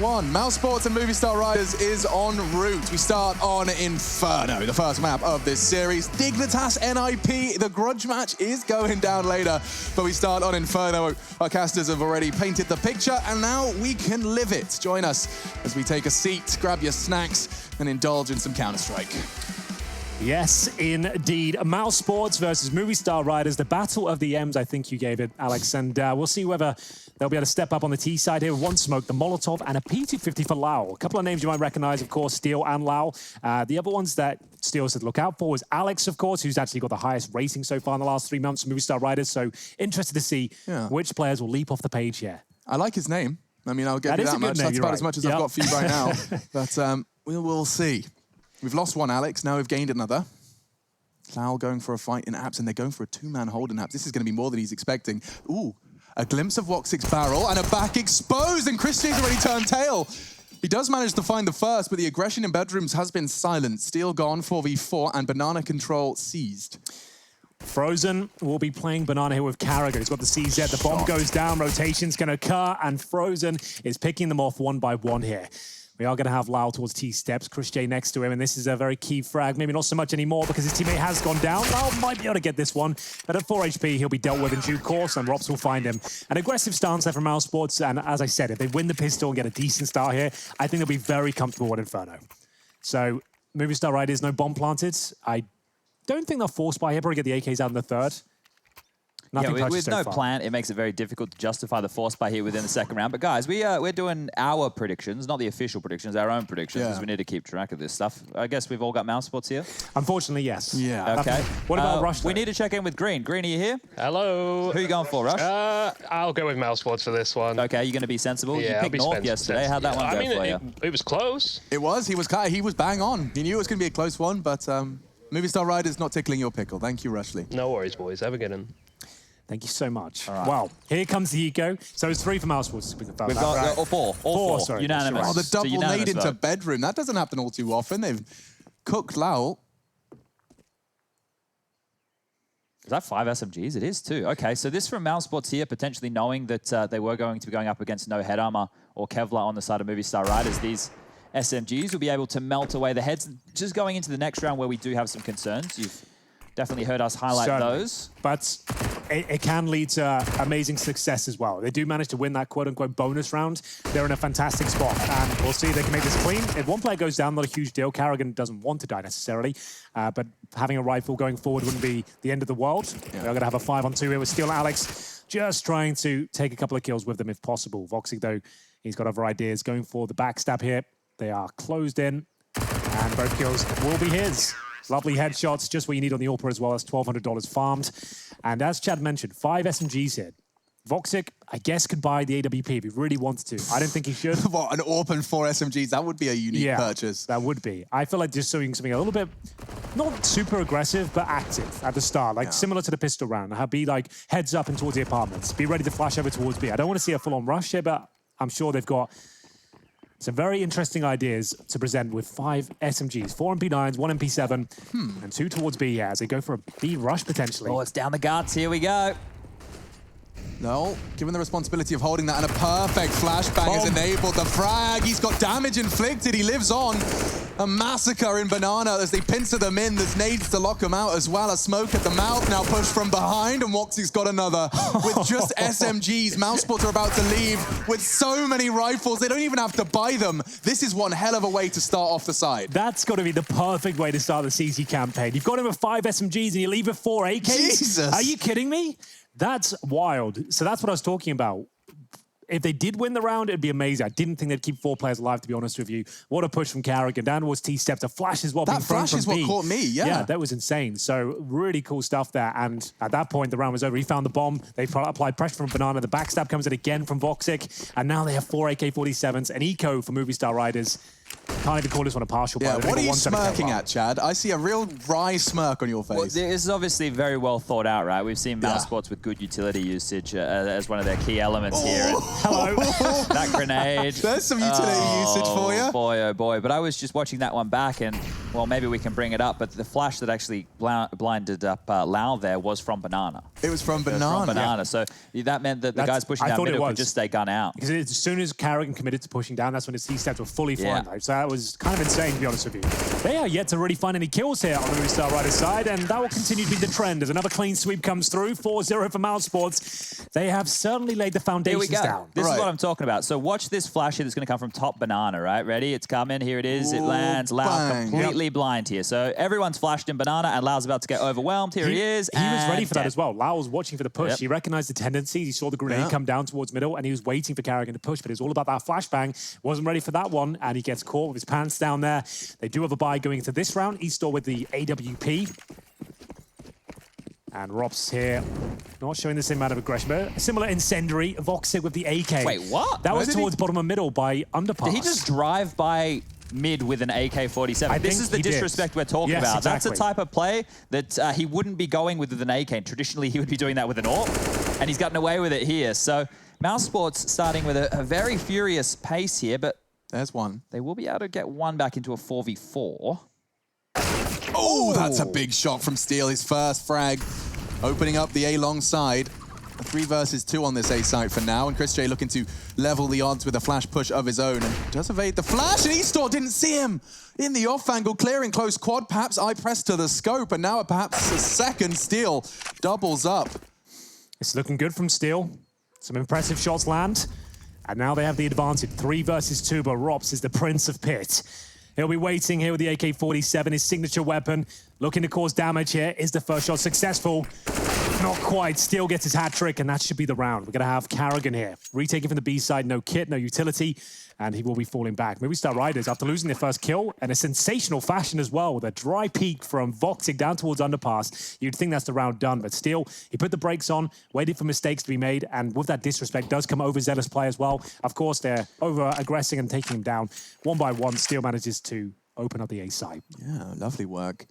one. Mousesports and Movistar Riders is en route. We start on Inferno, the first map of this series. Dignitas NIP, the grudge match is going down later, but we start on Inferno. Our casters have already painted the picture, and now we can live it. Join us as we take a seat, grab your snacks, and indulge in some Counter-Strike. Yes, indeed. Mousesports versus Movistar Riders, the battle of the M's, I think you gave it, Alex. And we'll see whether they'll be able to step up on the T side here. One smoke, the Molotov, and a P250 for Lau. A couple of names you might recognize, of course, Steel and Lau. The other ones that Steel said look out for was Alex, of course, who's actually got the highest rating so far in the last 3 months for Movistar Riders. So interested to see which players will leap off the page here. I like his name. I mean, I'll give you that much. Name, That's about as much as I've got for you right now. But we will see. We've lost one, Alex. Now we've gained another. Lau going for a fight in apps, and they're going for a two-man hold in apps. This is going to be more than he's expecting. Ooh, a glimpse of Woxic's barrel, and a back exposed, and Christian's already turned tail. He does manage to find the first, but the aggression in bedrooms has been silent. Steel gone, 4v4, and banana control seized. Frozen will be playing banana here with Kerrigan. He's got the CZ, the bomb goes down, rotation's going to occur, and Frozen is picking them off one by one here. We are going to have Lau towards T-steps, Christian next to him, and this is a very key frag. Maybe not so much anymore because his teammate has gone down. Lau might be able to get this one, but at 4 HP, he'll be dealt with in due course, and Robson will find him. An aggressive stance there from Mousesports, and as I said, if they win the pistol and get a decent start here, I think they'll be very comfortable with Inferno. So, Movistar Riders, no bomb planted. I don't think they'll force buy here, probably get the AKs out in the third. Nothing with no plan, it makes it very difficult to justify the force buy here within the second round. But guys, we're doing our predictions, not the official predictions, our own predictions, because we need to keep track of this stuff. I guess we've all got Mousesports here? Unfortunately, yes. Yeah. Okay. What about Rush, though? We need to check in with Green. Green, are you here? Hello. Who are you going for, Rush? I'll go with Mousesports for this one. Okay, you're going to be sensible? Yeah, you picked North yesterday. How'd that one go for you? It was close. It was. He was bang on. He knew it was going to be a close one, but Movistar Riders not tickling your pickle. Thank you, Rushley. No worries, boys. Have a good one. Thank you so much. Right. Well, here comes the eco. So it's 3 for Mousesports. We've got four. All sorry. Unanimous. Oh, the double nade into bedroom. That doesn't happen all too often. They've cooked Lau. Is that 5 SMGs? It is too. Okay, so this from Mousesports here, potentially knowing that they were going to be going up against no head armor or Kevlar on the side of Movistar Riders. These SMGs will be able to melt away the heads. Just going into the next round where we do have some concerns. You've definitely heard us highlight those. But it can lead to amazing success as well. They do manage to win that quote-unquote bonus round. They're in a fantastic spot, and we'll see if they can make this clean. If one player goes down, not a huge deal. Kerrigan doesn't want to die necessarily, but having a rifle going forward wouldn't be the end of the world. They're going to have a 5-on-2 here with Steel and Alex, just trying to take a couple of kills with them if possible. Voxic, though, he's got other ideas, going for the backstab here. They are closed in, and both kills will be his. Lovely headshots, just what you need on the AWPer as well. That's $1,200 farmed. And as Chad mentioned, 5 SMGs here. Voxic, I guess, could buy the AWP if he really wanted to. I don't think he should. What, an AWP and 4 SMGs? That would be a unique purchase. That would be. I feel like just doing something a little bit, not super aggressive, but active at the start. Like similar to the pistol round. Be like heads up and towards the apartments. Be ready to flash over towards B. I don't want to see a full-on rush here, but I'm sure they've got some very interesting ideas to present with 5 SMGs, 4 MP9s, 1 MP7, and 2 towards B here as they go for a B rush potentially. Oh, it's down the guts. Here we go. No, given the responsibility of holding that, and a perfect flashbang is enabled. The frag, he's got damage inflicted. He lives on. A massacre in Banana as they pincer them in. There's nades to lock them out as well. A smoke at the mouth, now pushed from behind, and Woxic's got another. With just SMGs, Mousesports are about to leave with so many rifles. They don't even have to buy them. This is one hell of a way to start off the side. That's got to be the perfect way to start the CZ campaign. You've got him with 5 SMGs and you leave with 4 AKs? Jesus. Are you kidding me? That's wild. So that's what I was talking about. If they did win the round, it'd be amazing. I didn't think they'd keep 4 players alive, to be honest with you. What a push from Kerrigan. Down towards T-steps. A flash as well. That flash is what caught me, Yeah, that was insane. So really cool stuff there. And at that point, the round was over. He found the bomb. They applied pressure from Banana. The backstab comes in again from Voxic. And now they have 4 AK-47s. An eco for Movistar Riders. Can't even call this one a partial Yeah, buy. what are you smirking at, Chad? I see a real wry smirk on your face. Well, this is obviously very well thought out, right? We've seen Mousesports with good utility usage as one of their key elements here. And Hello. that grenade. There's some utility usage for you. Boy, oh boy. But I was just watching that one back, and, well, maybe we can bring it up, but the flash that actually blinded up Lau there was from Banana. It was from Banana. It was from Banana. So that meant that the guys pushing down middle could just stay gun out. Because as soon as Kerrigan committed to pushing down, that's when his C-steps were fully flying. So that was kind of insane, to be honest with you. They are yet to really find any kills here on the Movistar Riders side, and that will continue to be the trend as another clean sweep comes through. 4-0 for Mousesports. They have certainly laid the foundations down. This is what I'm talking about. So watch this flash here that's going to come from top Banana, right? Ready? It's coming. Here it is. It lands. Lau completely blind here. So everyone's flashed in Banana, and Lau's about to get overwhelmed. Here he is. He was ready for that as well. Lau was watching for the push. Yep. He recognized the tendencies. He saw the grenade come down towards middle, and he was waiting for Kerrigan to push, but it was all about that flashbang. Wasn't ready for that one, and he gets caught with his pants down there. They do have a buy going into this round. Eastor with the AWP. And Robs here, not showing the same amount of aggression, but a similar Incendiary. Voxic with the AK. Wait, what? That was towards bottom of middle by underpass. Did he just drive by mid with an AK-47? This is the disrespect we're talking about. Exactly. That's a type of play that he wouldn't be going with an AK. Traditionally, he would be doing that with an AWP, and he's gotten away with it here. So Mousesports starting with a very furious pace here, but there's one. They will be able to get one back into a 4v4. Oh, that's a big shot from Steel. His first frag, opening up the A long side. A 3 versus 2 on this A site for now, and Chris J looking to level the odds with a flash push of his own, and does evade the flash, and Eastor didn't see him in the off angle, clearing close quad. Perhaps I pressed to the scope, and now perhaps a second. Steel doubles up. It's looking good from Steel. Some impressive shots land, and now they have the advantage. 3 versus 2, but Robs is the Prince of Pit. He'll be waiting here with the AK-47, his signature weapon, looking to cause damage here. Is the first shot successful? Not quite. Steel gets his hat trick, and that should be the round. We're going to have Kerrigan here. Retaking from the B side, no kit, no utility, and he will be falling back. Movistar Riders, after losing their first kill, in a sensational fashion as well, with a dry peek from Voxic down towards underpass, you'd think that's the round done, but Steel, he put the brakes on, waited for mistakes to be made, and with that disrespect does come overzealous play as well. Of course, they're over-aggressing and taking him down. One by one, Steel manages to open up the A side. Yeah, lovely work.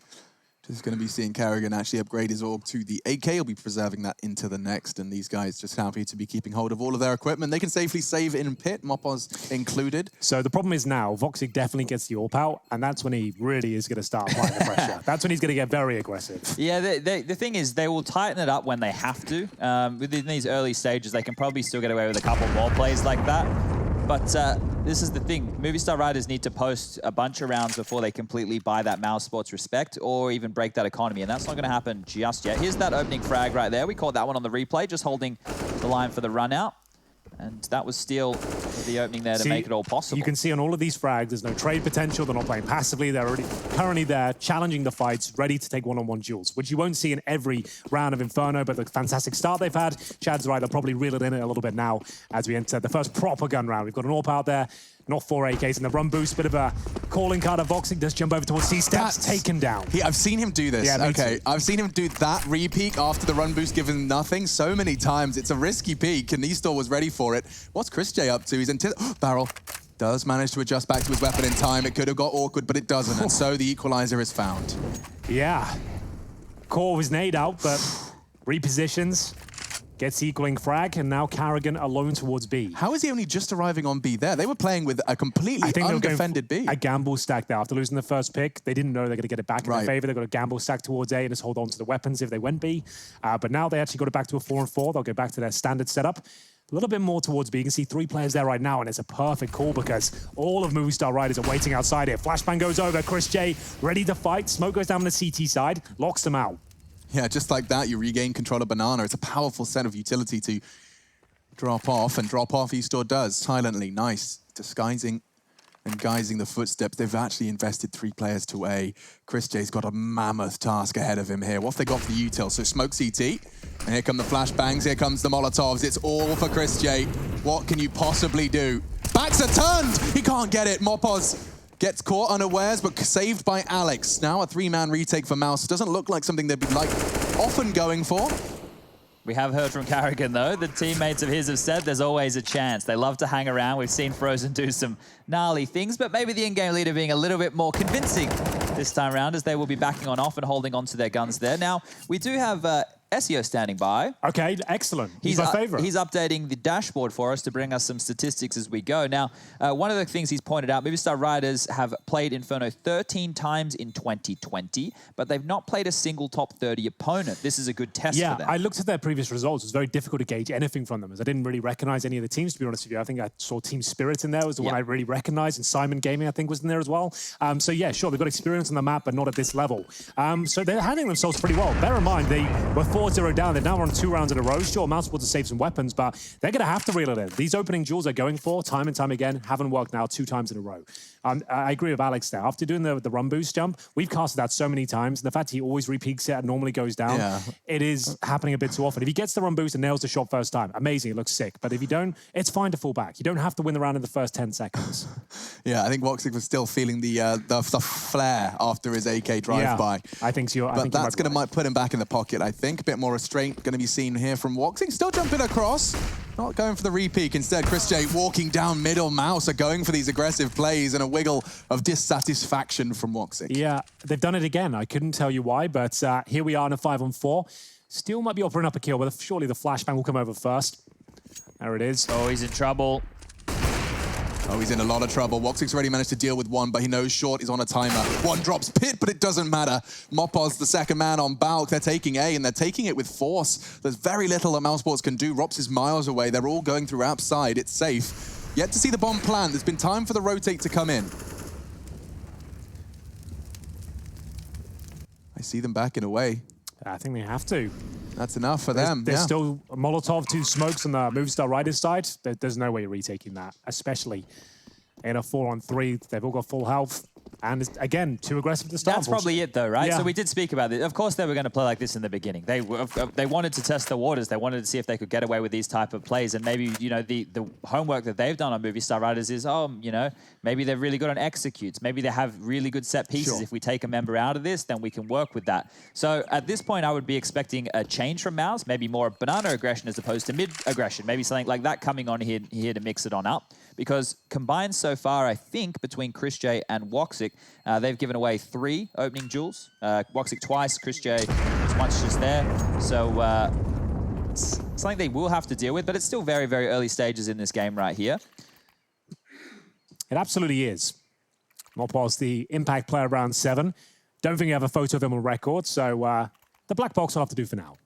Just going to be seeing Kerrigan actually upgrade his AUG to the AK. He'll be preserving that into the next, and these guys just happy to be keeping hold of all of their equipment. They can safely save in pit, Moppos included. So the problem is now, Voxic definitely gets the AWP out, and that's when he really is going to start applying the pressure. That's when he's going to get very aggressive. Yeah, the thing is, they will tighten it up when they have to. Within these early stages, they can probably still get away with a couple more plays like that. But this is the thing. Movistar Riders need to post a bunch of rounds before they completely buy that Mousesports respect or even break that economy, and that's not going to happen just yet. Here's that opening frag right there. We caught that one on the replay, just holding the line for the run out. And that was Steel with the opening there to make it all possible. You can see on all of these frags, there's no trade potential. They're not playing passively. They're already currently there, challenging the fights, ready to take one-on-one duels, which you won't see in every round of Inferno, but the fantastic start they've had. Chad's right, they'll probably reel it in a little bit now as we enter the first proper gun round. We've got an AWP out there, not 4 AKs, and the run boost, bit of a calling card of Voxic, does jump over towards C-steps, taken down. I've seen him do this. Yeah, okay, I've seen him do that re-peek after the run boost given nothing so many times. It's a risky peek, and Eastor was ready for it. What's Chris J up to? He's Barrel does manage to adjust back to his weapon in time. It could have got awkward, but it doesn't, and so the equalizer is found. Yeah. Core was nade out, but repositions. Gets equaling frag, and now Kerrigan alone towards B. How is he only just arriving on B there? They were playing with a completely undefended B. A gamble stack there. After losing the first pick, they didn't know they're going to get it back in their favor. They've got a gamble stack towards A and just hold on to the weapons if they went B. But now they actually got it back to a 4-4. They'll go back to their standard setup. A little bit more towards B. You can see 3 players there right now, and it's a perfect call because all of Movistar Riders are waiting outside here. Flashbang goes over. Chris J ready to fight. Smoke goes down on the CT side, locks them out. Yeah, just like that, you regain control of Banana. It's a powerful set of utility to drop off, and drop off Eastor does silently. Nice, disguising and guising the footsteps. They've actually invested 3 players to A. Chris J's got a mammoth task ahead of him here. What have they got for the util? So smoke CT, and here come the flashbangs, here comes the Molotovs. It's all for Chris J. What can you possibly do? Backs are turned! He can't get it. Moppos gets caught unawares, but saved by Alex. Now a 3-man retake for Mouse. Doesn't look like something they'd be often going for. We have heard from Kerrigan, though. The teammates of his have said there's always a chance. They love to hang around. We've seen Frozen do some gnarly things, but maybe the in-game leader being a little bit more convincing this time around, as they will be backing on off and holding on to their guns there. Now, we do have SEO standing by. Okay, excellent. He's my favorite. He's updating the dashboard for us to bring us some statistics as we go. Now, one of the things he's pointed out, Movistar Riders have played Inferno 13 times in 2020, but they've not played a single top 30 opponent. This is a good test for them. I looked at their previous results. It was very difficult to gauge anything from them, as I didn't really recognize any of the teams, to be honest with you. I think I saw Team Spirit in there was the one I really recognized, and Simon Gaming, I think, was in there as well. So yeah, sure, they've got experience on the map, but not at this level. So they're handling themselves pretty well. Bear in mind, they were 4-0 down. They're now on 2 rounds in a row. Sure, Mousesports to save some weapons, but they're going to have to reel it in. These opening duels they're going for, time and time again, haven't worked now 2 times in a row. I agree with Alex there. After doing the run boost jump, we've casted that so many times. And the fact he always repeats it and normally goes down, it is happening a bit too often. If he gets the run boost and nails the shot first time, amazing, it looks sick. But if you don't, it's fine to fall back. You don't have to win the round in the first 10 seconds. Yeah, I think Woxic was still feeling the flare after his AK drive-by. I think so. But that's going to might put him back in the pocket, I think. A bit more restraint going to be seen here from Woxic. Still jumping across. Not going for the repeat. Instead, Chris J walking down middle. Mouse are going for these aggressive plays and a wiggle of dissatisfaction from Woxic. Yeah, they've done it again. I couldn't tell you why, but here we are in a 5-on-4. Still might be offering up a kill, but surely the flashbang will come over first. There it is. Oh, he's in trouble. Oh, he's in a lot of trouble. Woxic's already managed to deal with one, but he knows Short is on a timer. One drops Pit, but it doesn't matter. Moppos, the second man on Balk. They're taking A, and they're taking it with force. There's very little that Mousesports can do. Rops is miles away. They're all going through app side. It's safe. Yet to see the bomb plant. There's been time for the rotate to come in. I see them backing away. I think they have to. That's enough for them. There's still a Molotov, 2 smokes on the Movistar Riders side. There's no way you're retaking that, especially in a 4-on-3. They've all got full health. And again, too aggressive to start. That's probably it, though, right? Yeah. So we did speak about it. Of course, they were going to play like this in the beginning. They wanted to test the waters. They wanted to see if they could get away with these type of plays. And maybe, you know, the homework that they've done on Movistar Riders is, you know, maybe they're really good on executes. Maybe they have really good set pieces. Sure. If we take a member out of this, then we can work with that. So at this point, I would be expecting a change from Mouse, maybe more banana aggression as opposed to mid aggression. Maybe something like that coming on here to mix it on up. Because combined so far, I think, between Chris J and Woxic, they've given away 3 opening duels. Woxic twice, Chris J once just there. So it's something they will have to deal with, but it's still very, very early stages in this game right here. It absolutely is. Moppos, the impact player round 7. Don't think you have a photo of him on record, so the black box will have to do for now.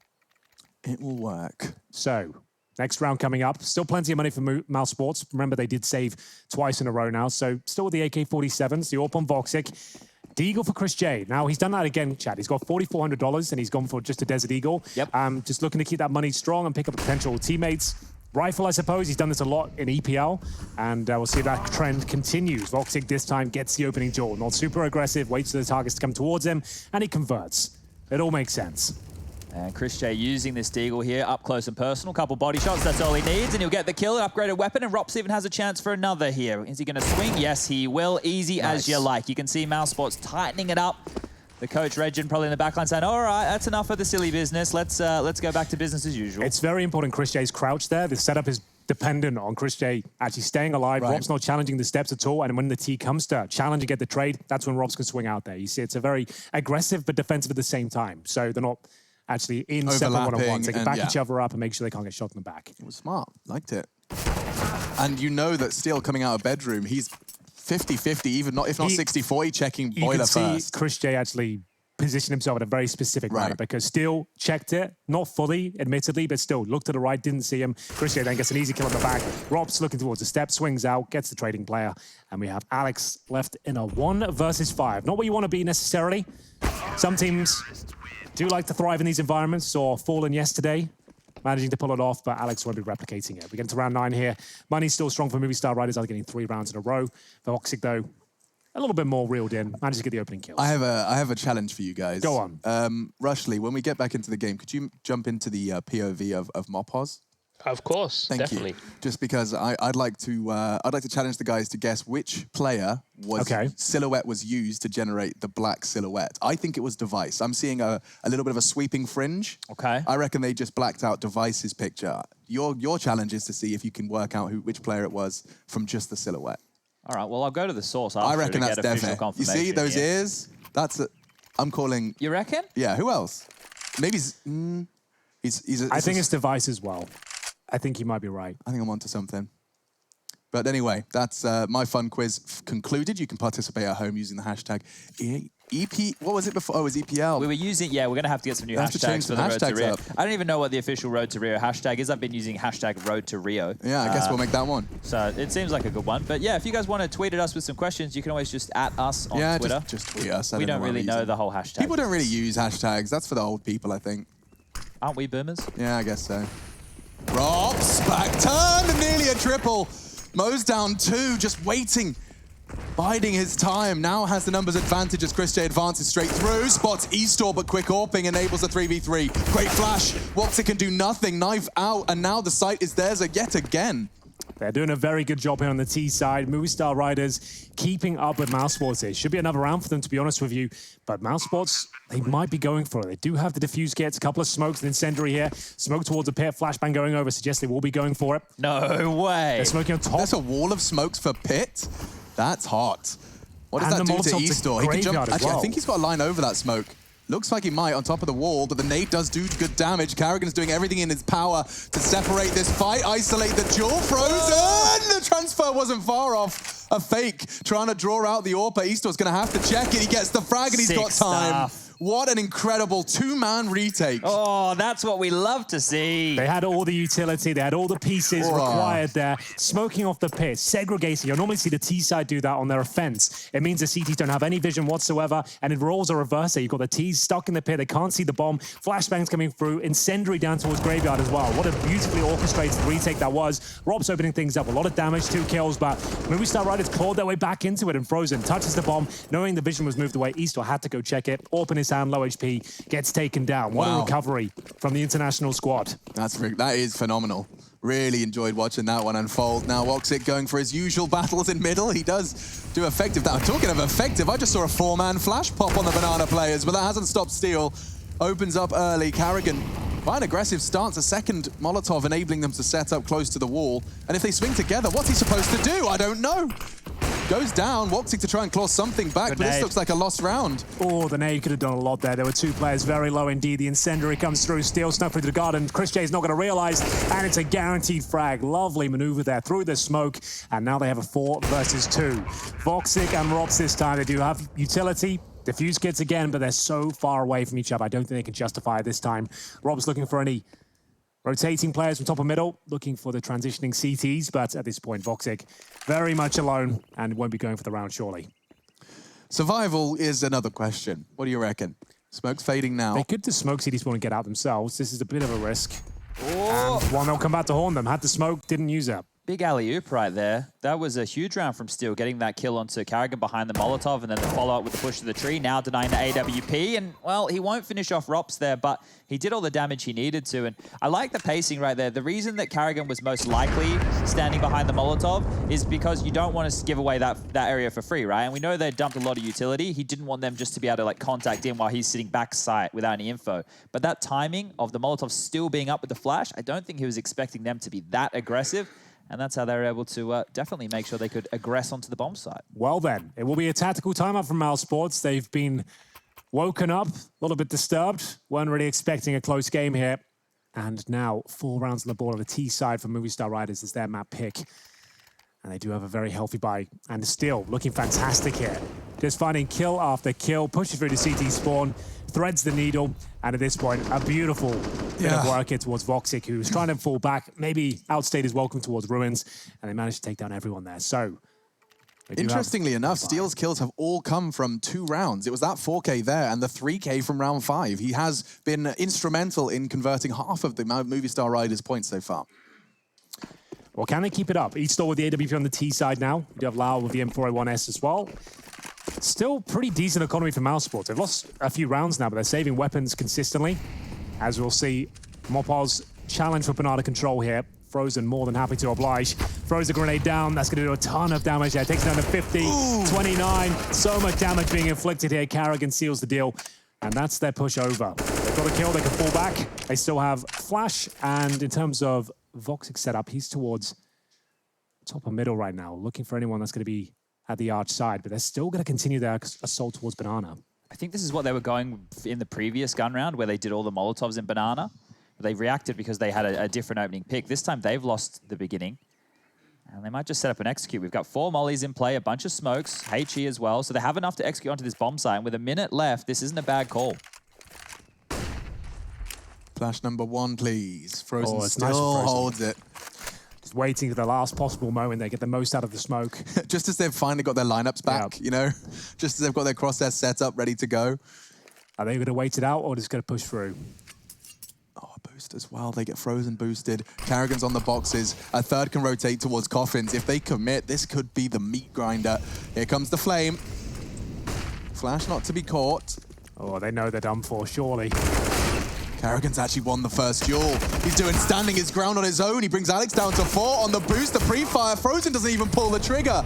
It will work. So, next round coming up. Still plenty of money for Mousesports. Remember, they did save twice in a row now. So, still with the AK-47s, the AWP on Woxic. Deagle for Chris J. Now, he's done that again, Chad. He's got $4,400, and he's gone for just a Desert Eagle. Yep. Just looking to keep that money strong and pick up potential teammates. Rifle, I suppose. He's done this a lot in EPL, and we'll see if that trend continues. Woxic this time gets the opening duel. Not super aggressive, waits for the targets to come towards him, and he converts. It all makes sense. And Chris J using this Deagle here, up close and personal. Couple body shots, that's all he needs, and he'll get the kill, an upgraded weapon, and Rops even has a chance for another here. Is he going to swing? Yes, he will. Easy as you like. You can see Mousesports tightening it up. The coach, Regin, probably in the backline saying, all right, that's enough of the silly business. Let's go back to business as usual. It's very important Chris J's crouch there. The setup is dependent on Chris J actually staying alive. Rob's not challenging the steps at all. And when the T comes to challenge and get the trade, that's when Robs can swing out there. You see, it's a very aggressive but defensive at the same time. So they're not actually in separate one-on-ones. They can back each other up and make sure they can't get shot in the back. It was smart. Liked it. And you know that Steel coming out of bedroom, he's 50-50, even not if not 60-40, checking boiler first. You can see Chris J actually position himself in a very specific manner because Steel checked it, not fully, admittedly, but still looked to the right, didn't see him. Chris J then gets an easy kill on the back. Rob's looking towards the step, swings out, gets the trading player, and we have Alex left in a 1 versus 5. Not what you want to be necessarily. Some teams do like to thrive in these environments. Saw Fallen yesterday, managing to pull it off, but Alex won't be replicating it. We get into round 9 here. Money's still strong for Movistar Riders, are getting 3 rounds in a row. For Woxic, though, a little bit more reeled in, managed to get the opening kills. I have a challenge for you guys. Go on. Rushley, when we get back into the game, could you jump into the POV of Moppos? Of course, Thank definitely. you. Just because I'd like to challenge the guys to guess which player silhouette was used to generate the black silhouette. I think it was Device. I'm seeing a little bit of a sweeping fringe. Okay. I reckon they just blacked out Device's picture. Your challenge is to see if you can work out which player it was from just the silhouette. All right, well, I'll go to the source after I reckon to that's get official Deve. You confirmation. see those ears? I'm calling. You reckon? Yeah. Who else? Maybe I think it's Device as well. I think you might be right. I think I'm onto something. But anyway, that's my fun quiz concluded. You can participate at home using the hashtag EP. What was it before? Oh, it was EPL. We were using, we're going to have to get some new hashtags for the Road to Rio. I don't even know what the official Road to Rio hashtag is. I've been using hashtag Road to Rio. Yeah, I guess we'll make that one. So it seems like a good one. But yeah, if you guys want to tweet at us with some questions, you can always just at us on Twitter. Just tweet us. We don't really know the whole hashtag. People don't really use hashtags. That's for the old people, I think. Aren't we boomers? Yeah, I guess so. Robs, back turn, and nearly a triple. Mo's down 2, just waiting, biding his time. Now has the numbers advantage as Chris J advances straight through. Spots Eastor, but quick AWPing enables the 3v3. Great flash. Woxy can do nothing. Knife out, and now the site is theirs yet again. They're doing a very good job here on the T side. Movistar Riders keeping up with Mousesports here. Should be another round for them, to be honest with you. But Mousesports, they might be going for it. They do have the Defuse kits, a couple of smokes, an Incendiary here. Smoke towards the pit, Flashbang going over, suggests they will be going for it. No way. They're smoking on top. There's a wall of smokes for pit? That's hot. What does that do to Eastor? He can jump. Actually, I think he's got a line over that smoke. Looks like he might on top of the wall, but the nade does do good damage. Kerrigan's doing everything in his power to separate this fight, isolate the duel. Frozen! The transfer wasn't far off. A fake, trying to draw out the AWP. Eastor's going to have to check it. He gets the frag and he's got time. What an incredible two-man retake. Oh, that's what we love to see. They had all the utility. They had all the pieces required there. Smoking off the pit, segregating. You'll normally see the T side do that on their offense. It means the CTs don't have any vision whatsoever, and it rolls a reverse there. You've got the T's stuck in the pit. They can't see the bomb. Flashbangs coming through. Incendiary down towards Graveyard as well. What a beautifully orchestrated retake that was. Rob's opening things up. A lot of damage, 2 kills, but Movistar Riders clawed their way back into it, and Frozen touches the bomb. Knowing the vision was moved away, Eastor had to go check it. AWP in his hand, low HP, gets taken down. What a recovery from the international squad. That is phenomenal. Really enjoyed watching that one unfold. Now Woxic going for his usual battles in middle. He does do effective. Talking of effective, I just saw a 4-man flash pop on the Banana players, but that hasn't stopped Steel. Opens up early. Kerrigan, quite an aggressive stance. A second Molotov enabling them to set up close to the wall. And if they swing together, what's he supposed to do? I don't know. Goes down, Woxic to try and claw something back, but this looks like a lost round. Oh, the nade could have done a lot there. There were 2 players very low indeed. The Incendiary comes through, Steel snuck through the garden. Chris J's not going to realize, and it's a guaranteed frag. Lovely maneuver there through the smoke, and now they have a 4 versus 2. Woxic and Robs this time, they do have utility. Defuse kits again, but they're so far away from each other. I don't think they can justify it this time. Rob's looking for any rotating players from top of middle, looking for the transitioning CTs, but at this point, Woxic very much alone and won't be going for the round, surely. Survival is another question. What do you reckon? Smoke's fading now. They could just smoke CT spawn and get out themselves. This is a bit of a risk. And one, they'll come back to haunt them. Had the smoke, didn't use it. Big alley-oop right there. That was a huge round from Steel, getting that kill onto Kerrigan behind the Molotov, and then the follow-up with the push to the tree, now denying the AWP. And, well, he won't finish off Rops there, but he did all the damage he needed to. And I like the pacing right there. The reason that Kerrigan was most likely standing behind the Molotov is because you don't want to give away that area for free, right? And we know they dumped a lot of utility. He didn't want them just to be able to, like, contact in while he's sitting back sight without any info. But that timing of the Molotov still being up with the flash, I don't think he was expecting them to be that aggressive. And that's how they were able to definitely make sure they could aggress onto the bomb site. Well then, it will be a tactical timeout from Mousesports. They've been woken up, a little bit disturbed. Weren't really expecting a close game here. And now 4 rounds on the board on the T side for Movistar Riders is their map pick. And they do have a very healthy buy. And still looking fantastic here. Just finding kill after kill, pushes through the CT spawn, threads the needle, and at this point, a beautiful bit of work here towards Woxic, who was trying to fall back, maybe outstayed his welcome towards Ruins, and they managed to take down everyone there. So, interestingly enough, Steel's kills have all come from 2 rounds. It was that 4K there and the 3K from round 5. He has been instrumental in converting half of the Movistar Riders' points so far. Well, can they keep it up? Each with the AWP on the T side now. You do have Lau with the M4A1S as well. Still pretty decent economy for Mousesports. They've lost a few rounds now, but they're saving weapons consistently. As we'll see, Mopos challenge for Banana control here. Frozen more than happy to oblige. Throws a grenade down. That's going to do a ton of damage there. Takes it down to 50, Ooh. 29. So much damage being inflicted here. Kerrigan seals the deal. And that's their push over. They've got a kill. They can fall back. They still have Flash. And in terms of Voxic's setup, he's towards top of middle right now, looking for anyone that's going to be at the arch side. But they're still going to continue their assault towards Banana. I think this is what they were going in the previous gun round where they did all the Molotovs in Banana. They reacted because they had a different opening pick. This time they've lost the beginning. And they might just set up and execute. We've got 4 mollies in play, a bunch of smokes, HE as well. So they have enough to execute onto this bomb site. And with a minute left, this isn't a bad call. Flash number 1, please. Frozen still nice holds it. Just waiting for the last possible moment. They get the most out of the smoke. Just as they've finally got their lineups back, you know? Just as they've got their crosshairs set up, ready to go. Are they going to wait it out or just going to push through? Boost as well. They get Frozen boosted. Kerrigan's on the boxes. A third can rotate towards Coffins. If they commit, this could be the meat grinder. Here comes the flame. Flash not to be caught. Oh, they know they're done for, surely. Kerrigan's actually won the first duel. He's standing his ground on his own. He brings Alex down to 4 on the boost, the pre-fire. Frozen doesn't even pull the trigger.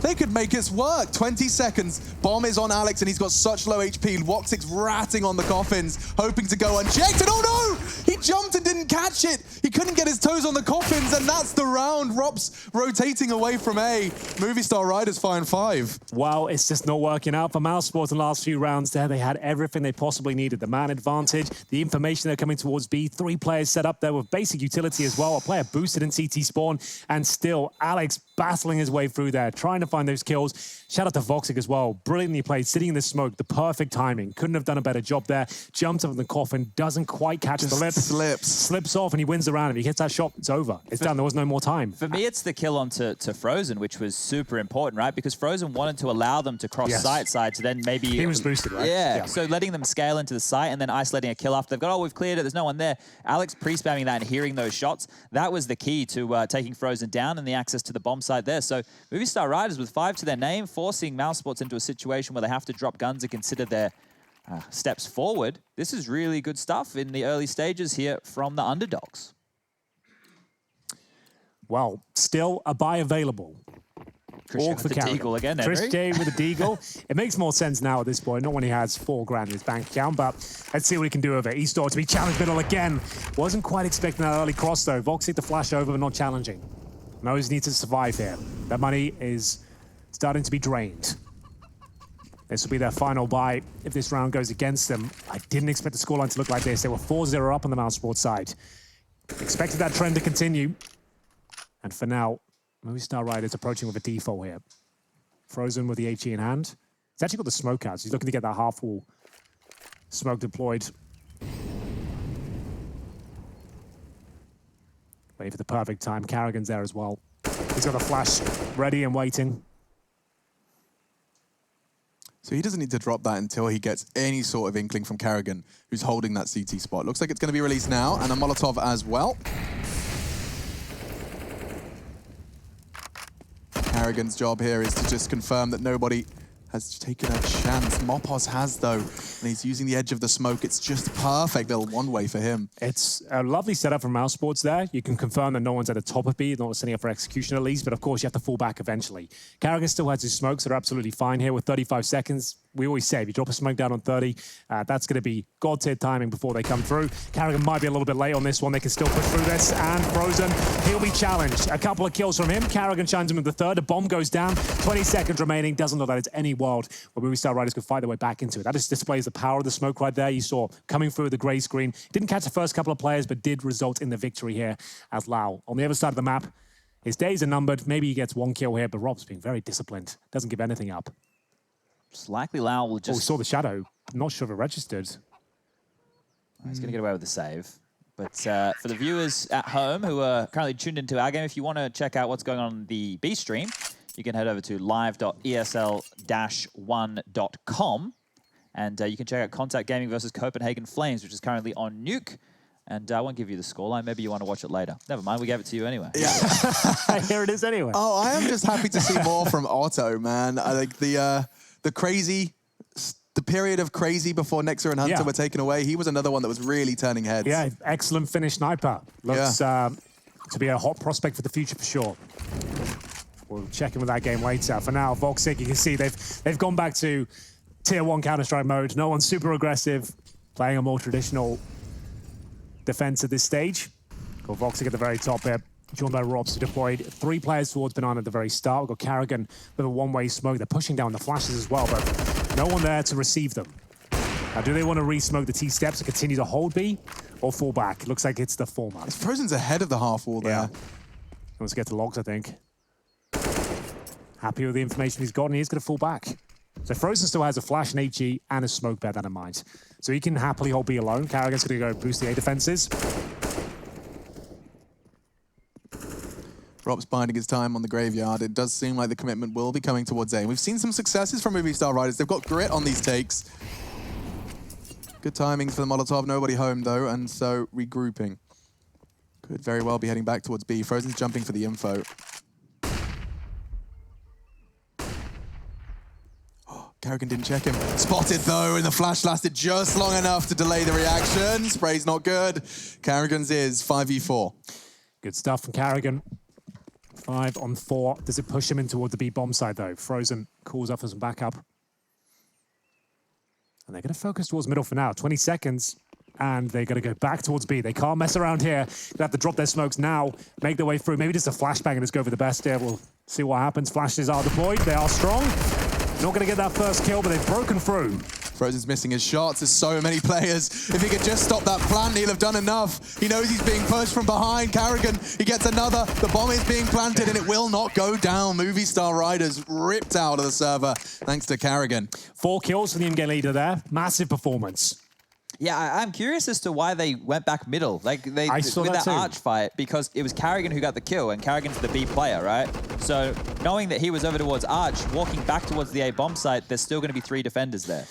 They could make this work. 20 seconds. Bomb is on Alex, and he's got such low HP. Woxic's ratting on the Coffins, hoping to go unchecked. And oh no! He jumped and didn't catch it. He couldn't get his toes on the Coffins, and that's the round. Rob's rotating away from A. Movistar Riders find 5. Well, it's just not working out for Mousesports in the last few rounds there. They had everything they possibly needed. The man advantage, the information they're coming towards B. 3 players set up there with basic utility as well. A player boosted in CT spawn, and still Alex battling his way through there, trying to find those kills. Shout out to Voxic as well. Brilliantly played, sitting in the smoke, the perfect timing. Couldn't have done a better job there. Jumps up in the Coffin, doesn't quite catch the lip. Slips off, and he wins the round. If he hits that shot, it's over. It's done. There was no more time. For me, it's the kill onto Frozen, which was super important, right? Because Frozen wanted to allow them to cross side to then maybe... He was boosted, right? Yeah, so letting them scale into the site and then isolating a kill after they've got, oh, we've cleared it, there's no one there. Alex pre-spamming that and hearing those shots, that was the key to taking Frozen down and the access to the bomb site there. So Movistar Riders with 5 to their name, forcing Mousesports into a situation where they have to drop guns and consider their steps forward. This is really good stuff in the early stages here from the underdogs. Well, still a buy available. All for Deagle again, Henry. Chris J with a Deagle. It makes more sense now at this point, not when he has $4 grand in his bank account, but let's see what he can do with it. He's thought to be challenged middle again. Wasn't quite expecting that early cross, though. Voxic to flash over, but not challenging. Knows he needs to survive here. That money is starting to be drained. This will be their final buy if this round goes against them. I didn't expect the scoreline to look like this. They were 4-0 up on the Mousesports side. Expected that trend to continue. And for now, Movistar Riders approaching with a default here. Frozen with the HE in hand. He's actually got the smoke out, so he's looking to get that half-wall smoke deployed. Waiting for the perfect time. Kerrigan's there as well. He's got a flash ready and waiting. So he doesn't need to drop that until he gets any sort of inkling from Kerrigan, who's holding that CT spot. Looks like it's going to be released now, and a Molotov as well. Kerrigan's job here is to just confirm that nobody has taken a chance. Mopos has, though, and he's using the edge of the smoke. It's just perfect little one-way for him. It's a lovely setup from Mousesports there. You can confirm that no one's at the top of B, not setting up for execution at least, but of course you have to fall back eventually. Kerrigan still has his smokes that are absolutely fine here with 35 seconds. We always say if you drop a smoke down on 30, that's going to be God-tier timing before they come through. Kerrigan might be a little bit late on this one. They can still push through this, and Frozen, he'll be challenged. A couple of kills from him. Kerrigan shines him with the third. A bomb goes down. 20 seconds remaining. Doesn't look like it's any world where Movistar Riders could fight their way back into it. That just displays the power of the smoke right there. You saw coming through the grey screen. Didn't catch the first couple of players, but did result in the victory here as Lau. On the other side of the map, his days are numbered. Maybe he gets 1 kill here, but Rob's being very disciplined. Doesn't give anything up. Just likely Lau will just... Oh, saw the shadow. Not sure if it registered. He's going to get away with the save. But for the viewers at home who are currently tuned into our game, if you want to check out what's going on the B stream, you can head over to live.esl-1.com. And you can check out Contact Gaming versus Copenhagen Flames, which is currently on Nuke. And I won't give you the scoreline. Maybe you want to watch it later. Never mind, we gave it to you anyway. Yeah. Here it is anyway. Oh, I am just happy to see more from Otto, man. I like the crazy the period of crazy before Nexa and Hunter were taken away, he was another one that was really turning heads. Yeah, excellent finish sniper. Looks to be a hot prospect for the future for sure. We'll check in with that game later. For now, Voxic, you can see they've gone back to Tier 1 Counter-Strike mode. No one's super aggressive, playing a more traditional defense at this stage. Got Voxic at the very top here, joined by Robson, deployed 3 players towards Banana at the very start. We've got Kerrigan with a one-way smoke. They're pushing down the flashes as well, but no one there to receive them. Now, do they want to re-smoke the T-steps and continue to hold B or fall back? Looks like it's the format. Frozen's ahead of the half wall there. Yeah. He wants to get to logs, I think. Happy with the information he's got, and he's going to fall back. So Frozen still has a flash, an HE, and a smoke, bear that in mind. So he can happily hold B alone. Kerrigan's going to go boost the A defenses. Rob's biding his time on the graveyard. It does seem like the commitment will be coming towards A. We've seen some successes from Movistar Riders. They've got grit on these takes. Good timings for the Molotov. Nobody home, though, and so regrouping. Could very well be heading back towards B. Frozen's jumping for the info. Kerrigan didn't check him. Spotted though, and the flash lasted just long enough to delay the reaction. Spray's not good. Kerrigan's is 5v4. Good stuff from Kerrigan. 5 on 4. Does it push him in toward the B bomb side though? Frozen calls up for some backup. And they're going to focus towards middle for now. 20 seconds. And they're going to go back towards B. They can't mess around here. They have to drop their smokes now, make their way through. Maybe just a flashbang and just go for the best here. We'll see what happens. Flashes are deployed. They are strong. Not going to get that first kill, but they've broken through. Frozen's missing his shots. There's so many players. If he could just stop that plant, he'll have done enough. He knows he's being pushed from behind. Kerrigan, he gets another. The bomb is being planted, and it will not go down. Movistar Riders ripped out of the server, thanks to Kerrigan. 4 kills for the in-game leader there. Massive performance. Yeah, I'm curious as to why they went back middle. Like they I saw with that that too. arch fight, because it was Kerrigan who got the kill, and Kerrigan's the B player, right? So knowing that he was over towards arch, walking back towards the A bomb site, there's still going to be 3 defenders there.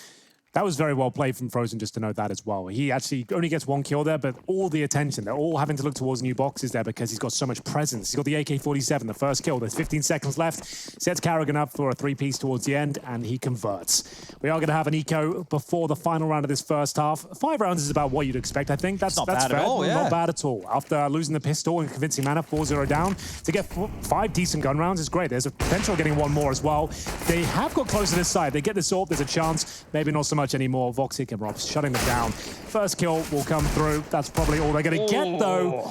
That was very well played from Frozen, just to note that as well. He actually only gets 1 kill there, but all the attention, they're all having to look towards new boxes there because he's got so much presence. He's got the AK-47, the first kill. There's 15 seconds left. Sets Kerrigan up for a 3-piece towards the end, and he converts. We are going to have an eco before the final round of this first half. 5 rounds is about what you'd expect, I think. That's not bad fair. at all, yeah. Not bad at all. After losing the pistol in convincing manner, 4-0 down, to get 5 decent gun rounds is great. There's a potential of getting 1 more as well. They have got close to this side. They get this AWP, there's a chance. Maybe not so much anymore. Voxic and Robs shutting them down. First kill will come through. That's probably all they're going to get, though.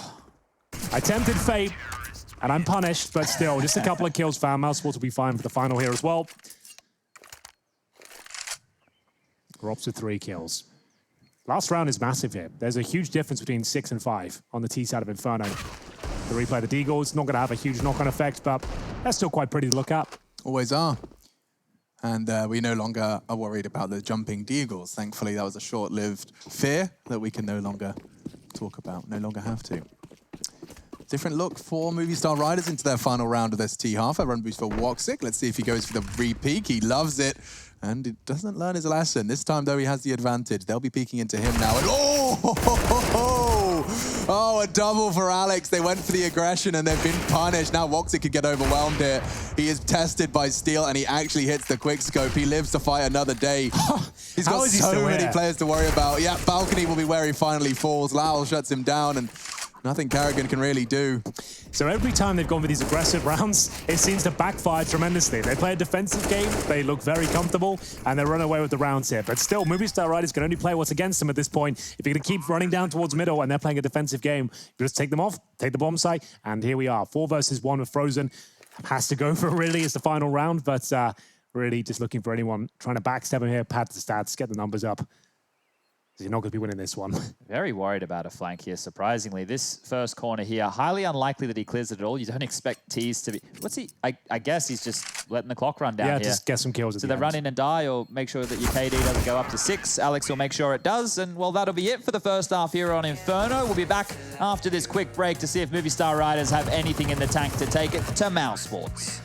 I tempted fate, and I'm punished, but still, just a couple of kills found. Mousesports will be fine for the final here as well. Robs with 3 kills. Last round is massive here. There's a huge difference between 6 and 5 on the T side of Inferno. The replay of the Deagles, not going to have a huge knock-on effect, but that's still quite pretty to look at. Always are. And we no longer are worried about the jumping Deagles. Thankfully, that was a short-lived fear that we can no longer talk about, no longer have to. Different look for Movistar Riders into their final round of this T-half. A run boost for Voxic. Let's see if he goes for the re-peek. He loves it. And he doesn't learn his lesson. This time, though, he has the advantage. They'll be peeking into him now. And oh, a double for Alex. They went for the aggression, and they've been punished. Now Voxic could get overwhelmed here. He is tested by Steel, and he actually hits the quick scope. He lives to fight another day. He's got so many players to worry about. Yeah, Balcony will be where he finally falls. Lowell shuts him down, and nothing Kerrigan can really do. So every time they've gone for these aggressive rounds, it seems to backfire tremendously. They play a defensive game, they look very comfortable, and they run away with the rounds here. But still, Movistar Riders can only play what's against them at this point. If you're going to keep running down towards middle and they're playing a defensive game, you just take them off, take the bomb site, and here we are. 4 versus 1 with Frozen. Has to go for it, really. It's the final round, but really just looking for anyone trying to backstab him here, pad the stats, get the numbers up. You're not going to be winning this one. Very worried about a flank here, surprisingly. This first corner here, highly unlikely that he clears it at all. You don't expect Tees to be... What's he... I guess he's just letting the clock run down here. Yeah, just get some kills at so the they end. run in and die, or make sure that your KD doesn't go up to 6. Alex will make sure it does. And, well, that'll be it for the first half here on Inferno. We'll be back after this quick break to see if Movistar Riders have anything in the tank to take it to Mousesports.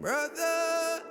brother.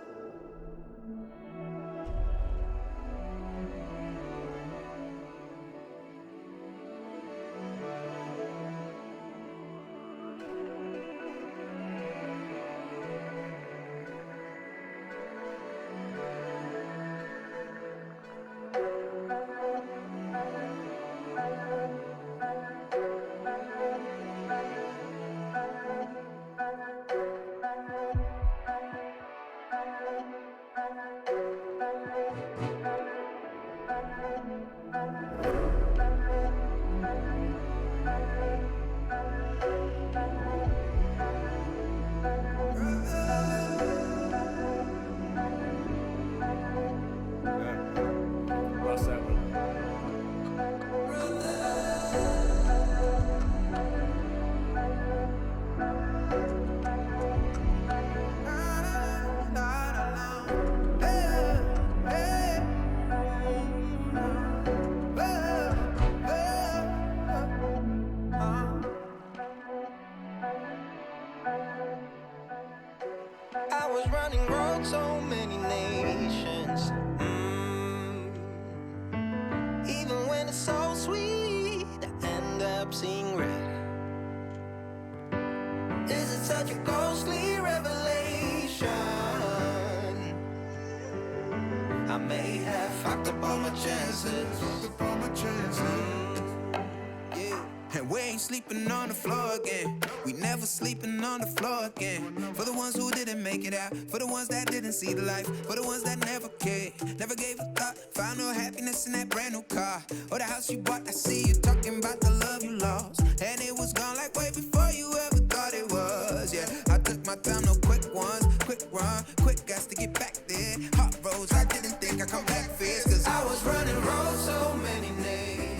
I was running road so many nations. Even when it's so sweet, I end up seeing red. Is it such a ghostly revelation? I may have fucked up all my chances. And we ain't sleeping on the floor again. We never sleeping on the floor again. For the ones who didn't make it out, for the ones that didn't see the life, for the ones that never cared, never gave a thought, found no happiness in that brand new car or the house you bought. I see you talking about the love you lost, and it was gone like way before you ever thought it was. Yeah, I took my time, no quick ones, quick run, quick gas to get back there. Hot roads, I didn't think I'd come back fierce, cause I was running roads so many nations.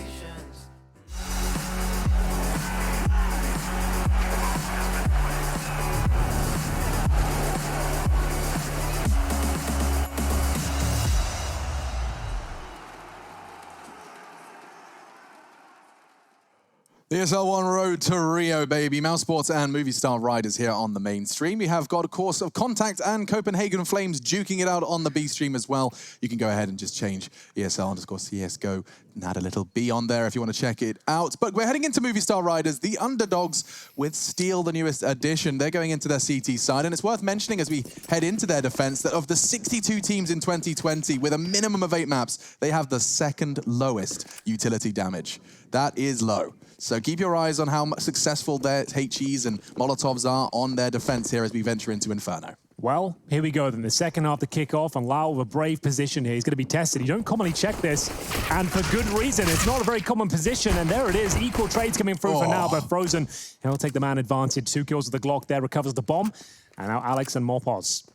The ESL 1 road to Rio, baby. Mousesports and Movistar riders here on the main stream. We have got a course of Contact and Copenhagen Flames duking it out on the B stream as well. You can go ahead and just change ESL_CSGO and add a little B on there if you want to check it out. But we're heading into Movistar riders, the underdogs with Steel, the newest addition. They're going into their CT side, and it's worth mentioning as we head into their defense that of the 62 teams in 2020 with a minimum of 8 maps, they have the second lowest utility damage. That is low. So keep your eyes on how successful their HEs and Molotovs are on their defense here as we venture into Inferno. Well, here we go then. The second half, the kickoff, and Lau with a brave position here. He's going to be tested. You don't commonly check this, and for good reason. It's not a very common position, and there it is. Equal trades coming through for now, but Frozen, he'll take the man advantage. 2 kills with the Glock there, recovers the bomb. And now Alex and Mopos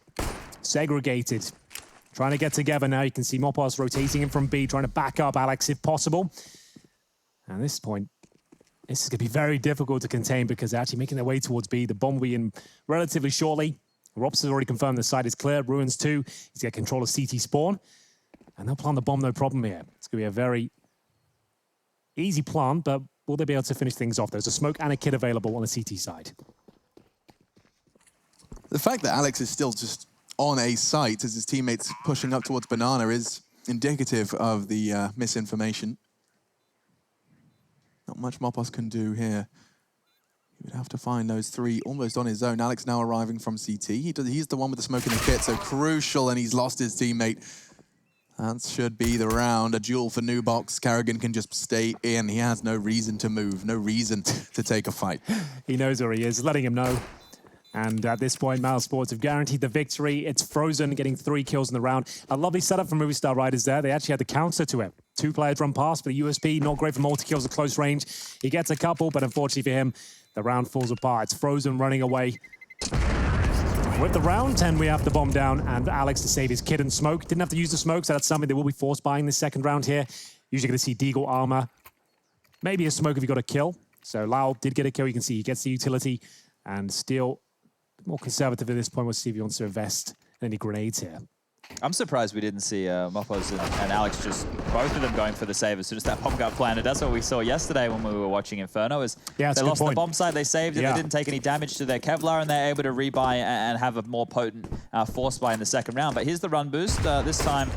segregated. Trying to get together now. You can see Mopos rotating in from B, trying to back up Alex if possible. And at this point, this is going to be very difficult to contain because they're actually making their way towards B. The bomb will be in relatively shortly. Robson's already confirmed the site is clear. Bruins 2. He's got control of CT spawn. And they'll plant the bomb, no problem here. It's going to be a very easy plant, but will they be able to finish things off? There's a smoke and a kit available on the CT side. The fact that Alex is still just on a site as his teammates pushing up towards Banana is indicative of the misinformation. Not much Mopos can do here. He would have to find those 3 almost on his own. Alex now arriving from CT. He's the one with the smoke in the kit, so crucial, and he's lost his teammate. That should be the round. A duel for Nubox. Kerrigan can just stay in. He has no reason to move, no reason to take a fight. He knows where he is, letting him know. And at this point, Mousesports have guaranteed the victory. It's Frozen getting 3 kills in the round. A lovely setup from Movistar riders there. They actually had the counter to it. 2 players run past for the USP. Not great for multi-kills at close range. He gets a couple, but unfortunately for him, the round falls apart. It's Frozen running away. With the round 10, we have the bomb down, and Alex to save his kit and smoke. Didn't have to use the smoke, so that's something they will be force buying this second round here. Usually going to see Deagle armor. Maybe a smoke if you got a kill. So Lau did get a kill. You can see he gets the utility, and Steel more conservative at this point. We'll see if he wants to invest in any grenades here. I'm surprised we didn't see Moppos and Alex just both of them going for the save as soon as that bomb got planted. That's what we saw yesterday when we were watching Inferno. Is yeah, they lost the bomb site, they saved it, they didn't take any damage to their Kevlar, and they're able to rebuy and have a more potent force buy in the second round. But here's the run boost, this time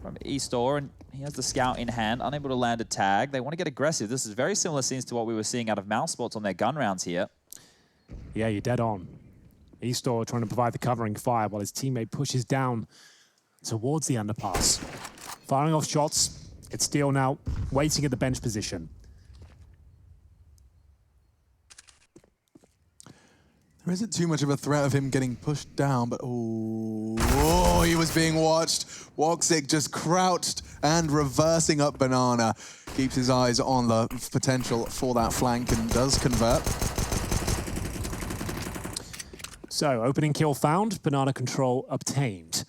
from eStore, and he has the scout in hand, unable to land a tag. They want to get aggressive. This is very similar scenes to what we were seeing out of Mousesports on their gun rounds here. Yeah, you're dead on. eStore trying to provide the covering fire while his teammate pushes down towards the underpass. Firing off shots. It's Steel now waiting at the bench position. There isn't too much of a threat of him getting pushed down, but oh, he was being watched. Woxic just crouched and reversing up Banana. Keeps his eyes on the potential for that flank and does convert. So, opening kill found, Banana control obtained.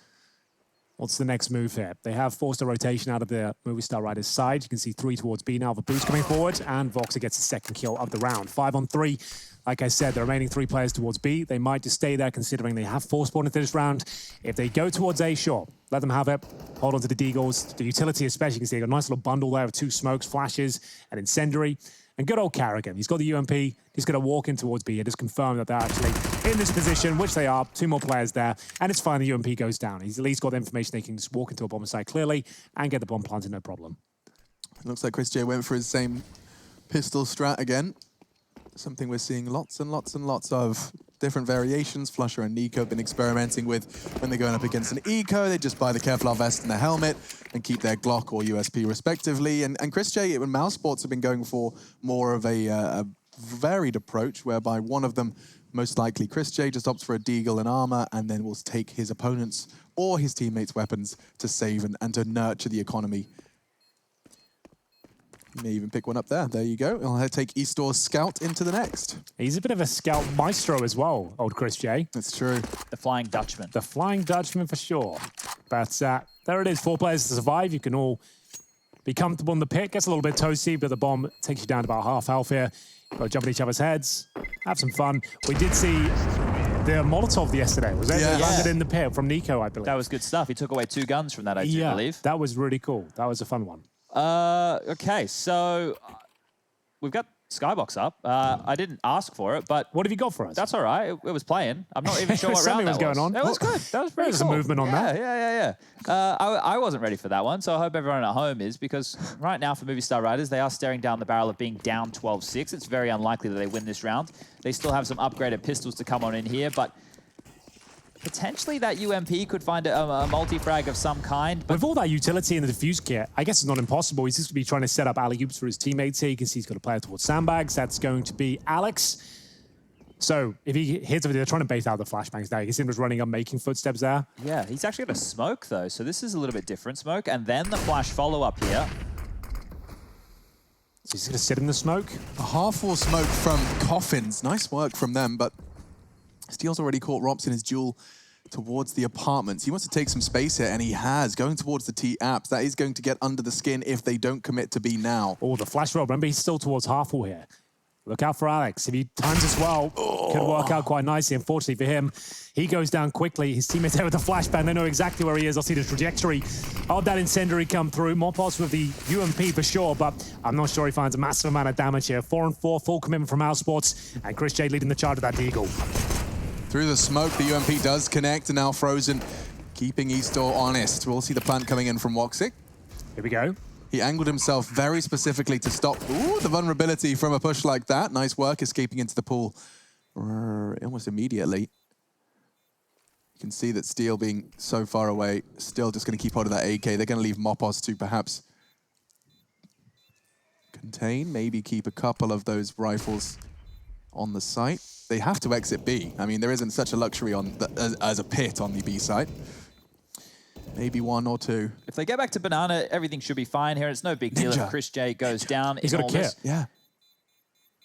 What's the next move here? They have forced a rotation out of the Movistar Riders' side. You can see 3 towards B now. The boost coming forward, and Voxer gets his second kill of the round. 5 on 3. Like I said, the remaining 3 players towards B. They might just stay there considering they have 4 spawned into this round. If they go towards A, sure, let them have it. Hold on to the Deagles. The utility especially, you can see they got a nice little bundle there of 2 smokes, flashes, and Incendiary. And good old Kerrigan. He's got the UMP. He's going to walk in towards B and just confirm that they're actually in this position, which they are. 2 more players there. And it's fine. The UMP goes down. He's at least got the information they can just walk into a bomber site clearly and get the bomb planted, no problem. It looks like Chris J went for his same pistol strat again. Something we're seeing lots and lots and lots of. Different variations. Flusher and Nico have been experimenting with when they're going up against an eco. They just buy the Kevlar vest and the helmet and keep their Glock or USP respectively. And Chris J and Mousesports have been going for more of a varied approach, whereby one of them, most likely Chris J, just opts for a Deagle and armor and then will take his opponents or his teammates' weapons to save and to nurture the economy. You may even pick one up there. There you go. I'll take eStore's Scout into the next. He's a bit of a scout maestro as well, old Chris J. That's true. The Flying Dutchman. The Flying Dutchman for sure. But there it is, 4 players to survive. You can all be comfortable in the pit. Gets a little bit toasty, but the bomb takes you down to about half health here. Got to jump at each other's heads. Have some fun. We did see the Molotov yesterday, was it? Yeah. They landed in the pit from Nico, I believe. That was good stuff. He took away 2 guns from that, I do believe. That was really cool. That was a fun one. Okay, so we've got Skybox up. I didn't ask for it, but What have you got for us? that's all right. It was playing. I'm not even sure what round Something was that going on. It was good. That was pretty There's cool. some movement on that. Yeah. I wasn't ready for that one, so I hope everyone at home is, because right now for Movistar Riders, they are staring down the barrel of being down 12-6. It's very unlikely that they win this round. They still have some upgraded pistols to come on in here, but potentially that UMP could find a multi-frag of some kind. But with all that utility in the Defuse kit, I guess it's not impossible. He's just going to be trying to set up alley-oops for his teammates here. You can see he's got a player towards sandbags. That's going to be Alex. So if he hits over, they're trying to bait out the flashbangs now. You can see him just running up, making footsteps there. Yeah, he's actually got a smoke, though. So this is a little bit different smoke. And then the flash follow-up here. So he's going to sit in the smoke. A half-wall smoke from Coffins. Nice work from them, but Steele's already caught Robson his duel towards the apartments. He wants to take some space here, and he has. Going towards the T-apps. That is going to get under the skin if they don't commit to B now. Oh, the flash roll. Remember, he's still towards half-wall here. Look out for Alex. If he times this well, could work out quite nicely. Unfortunately for him, he goes down quickly. His teammates there with the flashbang. They know exactly where he is. I'll see the trajectory of that Incendiary come through. Moppos with the UMP for sure, but I'm not sure he finds a massive amount of damage here. 4 and 4, full commitment from Mousesports, and Chris J leading the charge of that Deagle. Through the smoke, the UMP does connect, and now Frozen keeping eStore honest. We'll see the plant coming in from Woxic. Here we go. He angled himself very specifically to stop the vulnerability from a push like that. Nice work escaping into the pool almost immediately. You can see that Steel being so far away, still just going to keep hold of that AK. They're going to leave Moppos to perhaps contain, maybe keep a couple of those rifles on the site. They have to exit B. I mean, there isn't such a luxury on as a pit on the B site. Maybe 1 or 2. If they get back to Banana, everything should be fine here. It's no big deal if Chris J goes down. He's got a kit. Yeah.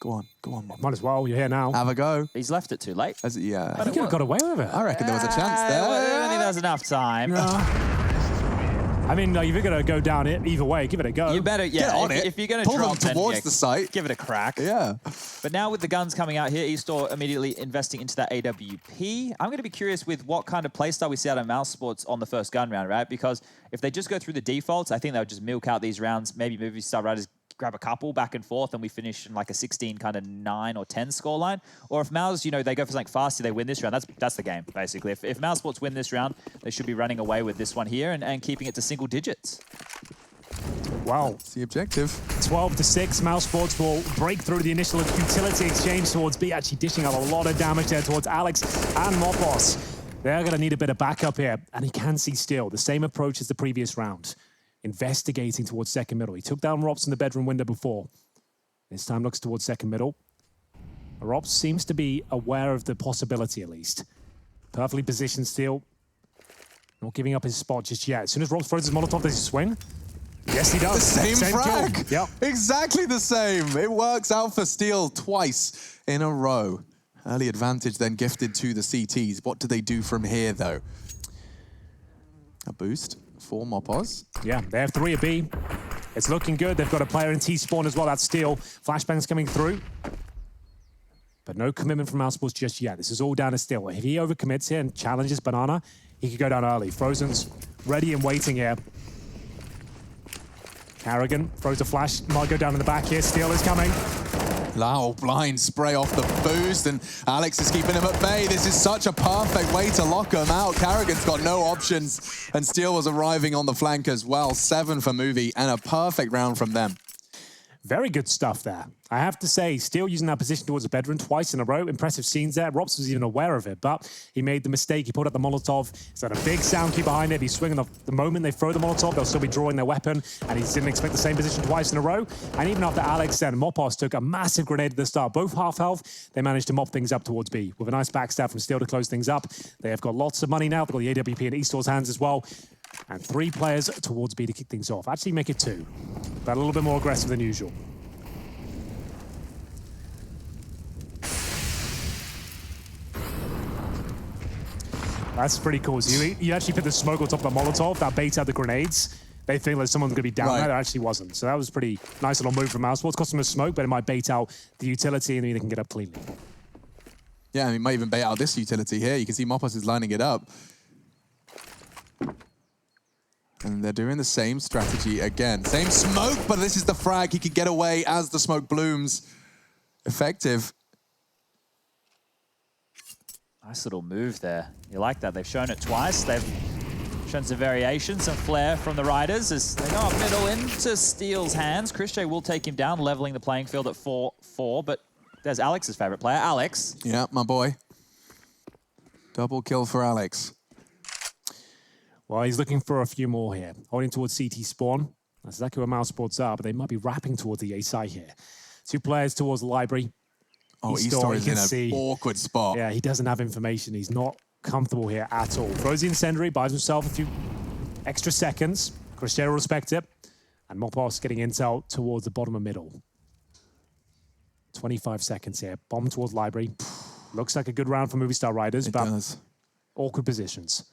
Go on, Mom. Might as well. You're here now. Have a go. He's left it too late. Yeah. He could have got away with it. I reckon there was a chance I there. don't think there's enough time. No. I mean, like, if you're going to go down it either way, give it a go. You better, yeah. Get on if, it. if you're going to Pull them drop, then, towards yeah, the site. give it a crack. Yeah. But now with the guns coming out here, eStore immediately investing into that AWP. I'm going to be curious with what kind of playstyle we see out of Mousesports on the first gun round, right? Because if they just go through the defaults, I think they'll just milk out these rounds. Maybe Movistar Riders grab a couple back and forth and we finish in like a 16 kind of 9 or 10 scoreline. Or if Mouse, you know, they go for something faster, they win this round, that's the game, basically. If Mousesports win this round, they should be running away with this one here and keeping it to single digits. Wow. That's the objective. 12-6, Mousesports will break through the initial Futility exchange towards B, actually dishing out a lot of damage there towards Alex and Moppos. They're going to need a bit of backup here, and he can see still the same approach as the previous round. Investigating towards second middle. He took down Robson in the bedroom window before. This time looks towards second middle. Robs seems to be aware of the possibility, at least. Perfectly positioned still. Not giving up his spot just yet. As soon as Robs throws his Molotov, does he swing? Yes, he does. The same frag. Yep. Exactly the same. It works out for Steel twice in a row. Early advantage then gifted to the CTs. What do they do from here, though? A boost for Moppos. Yeah, they have 3 at B. It's looking good. They've got a player in T-spawn as well. That's Steel. Flashbangs coming through. But no commitment from Mousesports just yet. This is all down to Steel. If he overcommits here and challenges Banana, he could go down early. Frozen's ready and waiting here. Kerrigan throws a flash. Might go down in the back here. Steel is coming. Lau blind spray off the boost, and Alex is keeping him at bay. This is such a perfect way to lock him out. Kerrigan's got no options, and Steel was arriving on the flank as well. 7 for Movie, and a perfect round from them. Very good stuff there. I have to say, Steel using that position towards the bedroom twice in a row. Impressive scenes there. Robson was even aware of it, but he made the mistake. He pulled out the Molotov. He's got a big sound key behind it. If he's swinging the moment they throw the Molotov, they'll still be drawing their weapon, and he didn't expect the same position twice in a row. And even after Alex and Moppos took a massive grenade at the start, both half health, they managed to mop things up towards B. With a nice backstab from Steel to close things up. They have got lots of money now. They've got the AWP in eStore's hands as well. And 3 players towards B to kick things off. Actually make it 2, but a little bit more aggressive than usual. That's pretty cool. So you actually put the smoke on top of the Molotov, that baits out the grenades. They think that someone's going to be down there. There actually wasn't. So that was a pretty nice little move from Mousesports. Cost them a smoke, but it might bait out the utility and then they can get up cleanly. Yeah, and he might even bait out this utility here. You can see Moppos is lining it up. And they're doing the same strategy again. Same smoke, but this is the frag. He could get away as the smoke blooms. Effective. Nice little move there. You like that. They've shown it twice. They've shown some variation, some flair from the Riders as they go up middle into Steel's hands. Christian will take him down, leveling the playing field at 4-4, but there's Alex's favorite player, Alex. Yeah, my boy. Double kill for Alex. Well, he's looking for a few more here. Holding towards CT spawn. That's exactly where Mousesports are, but they might be wrapping towards the A side here. 2 players towards the library. Oh, eStore is in an awkward spot. Yeah, he doesn't have information. He's not comfortable here at all. Throws the Incendiary, buys himself a few extra seconds. Christian will respect it. And Moppos getting intel towards the bottom of middle. 25 seconds here. Bomb towards library. Looks like a good round for Movistar Riders, It but does. awkward positions.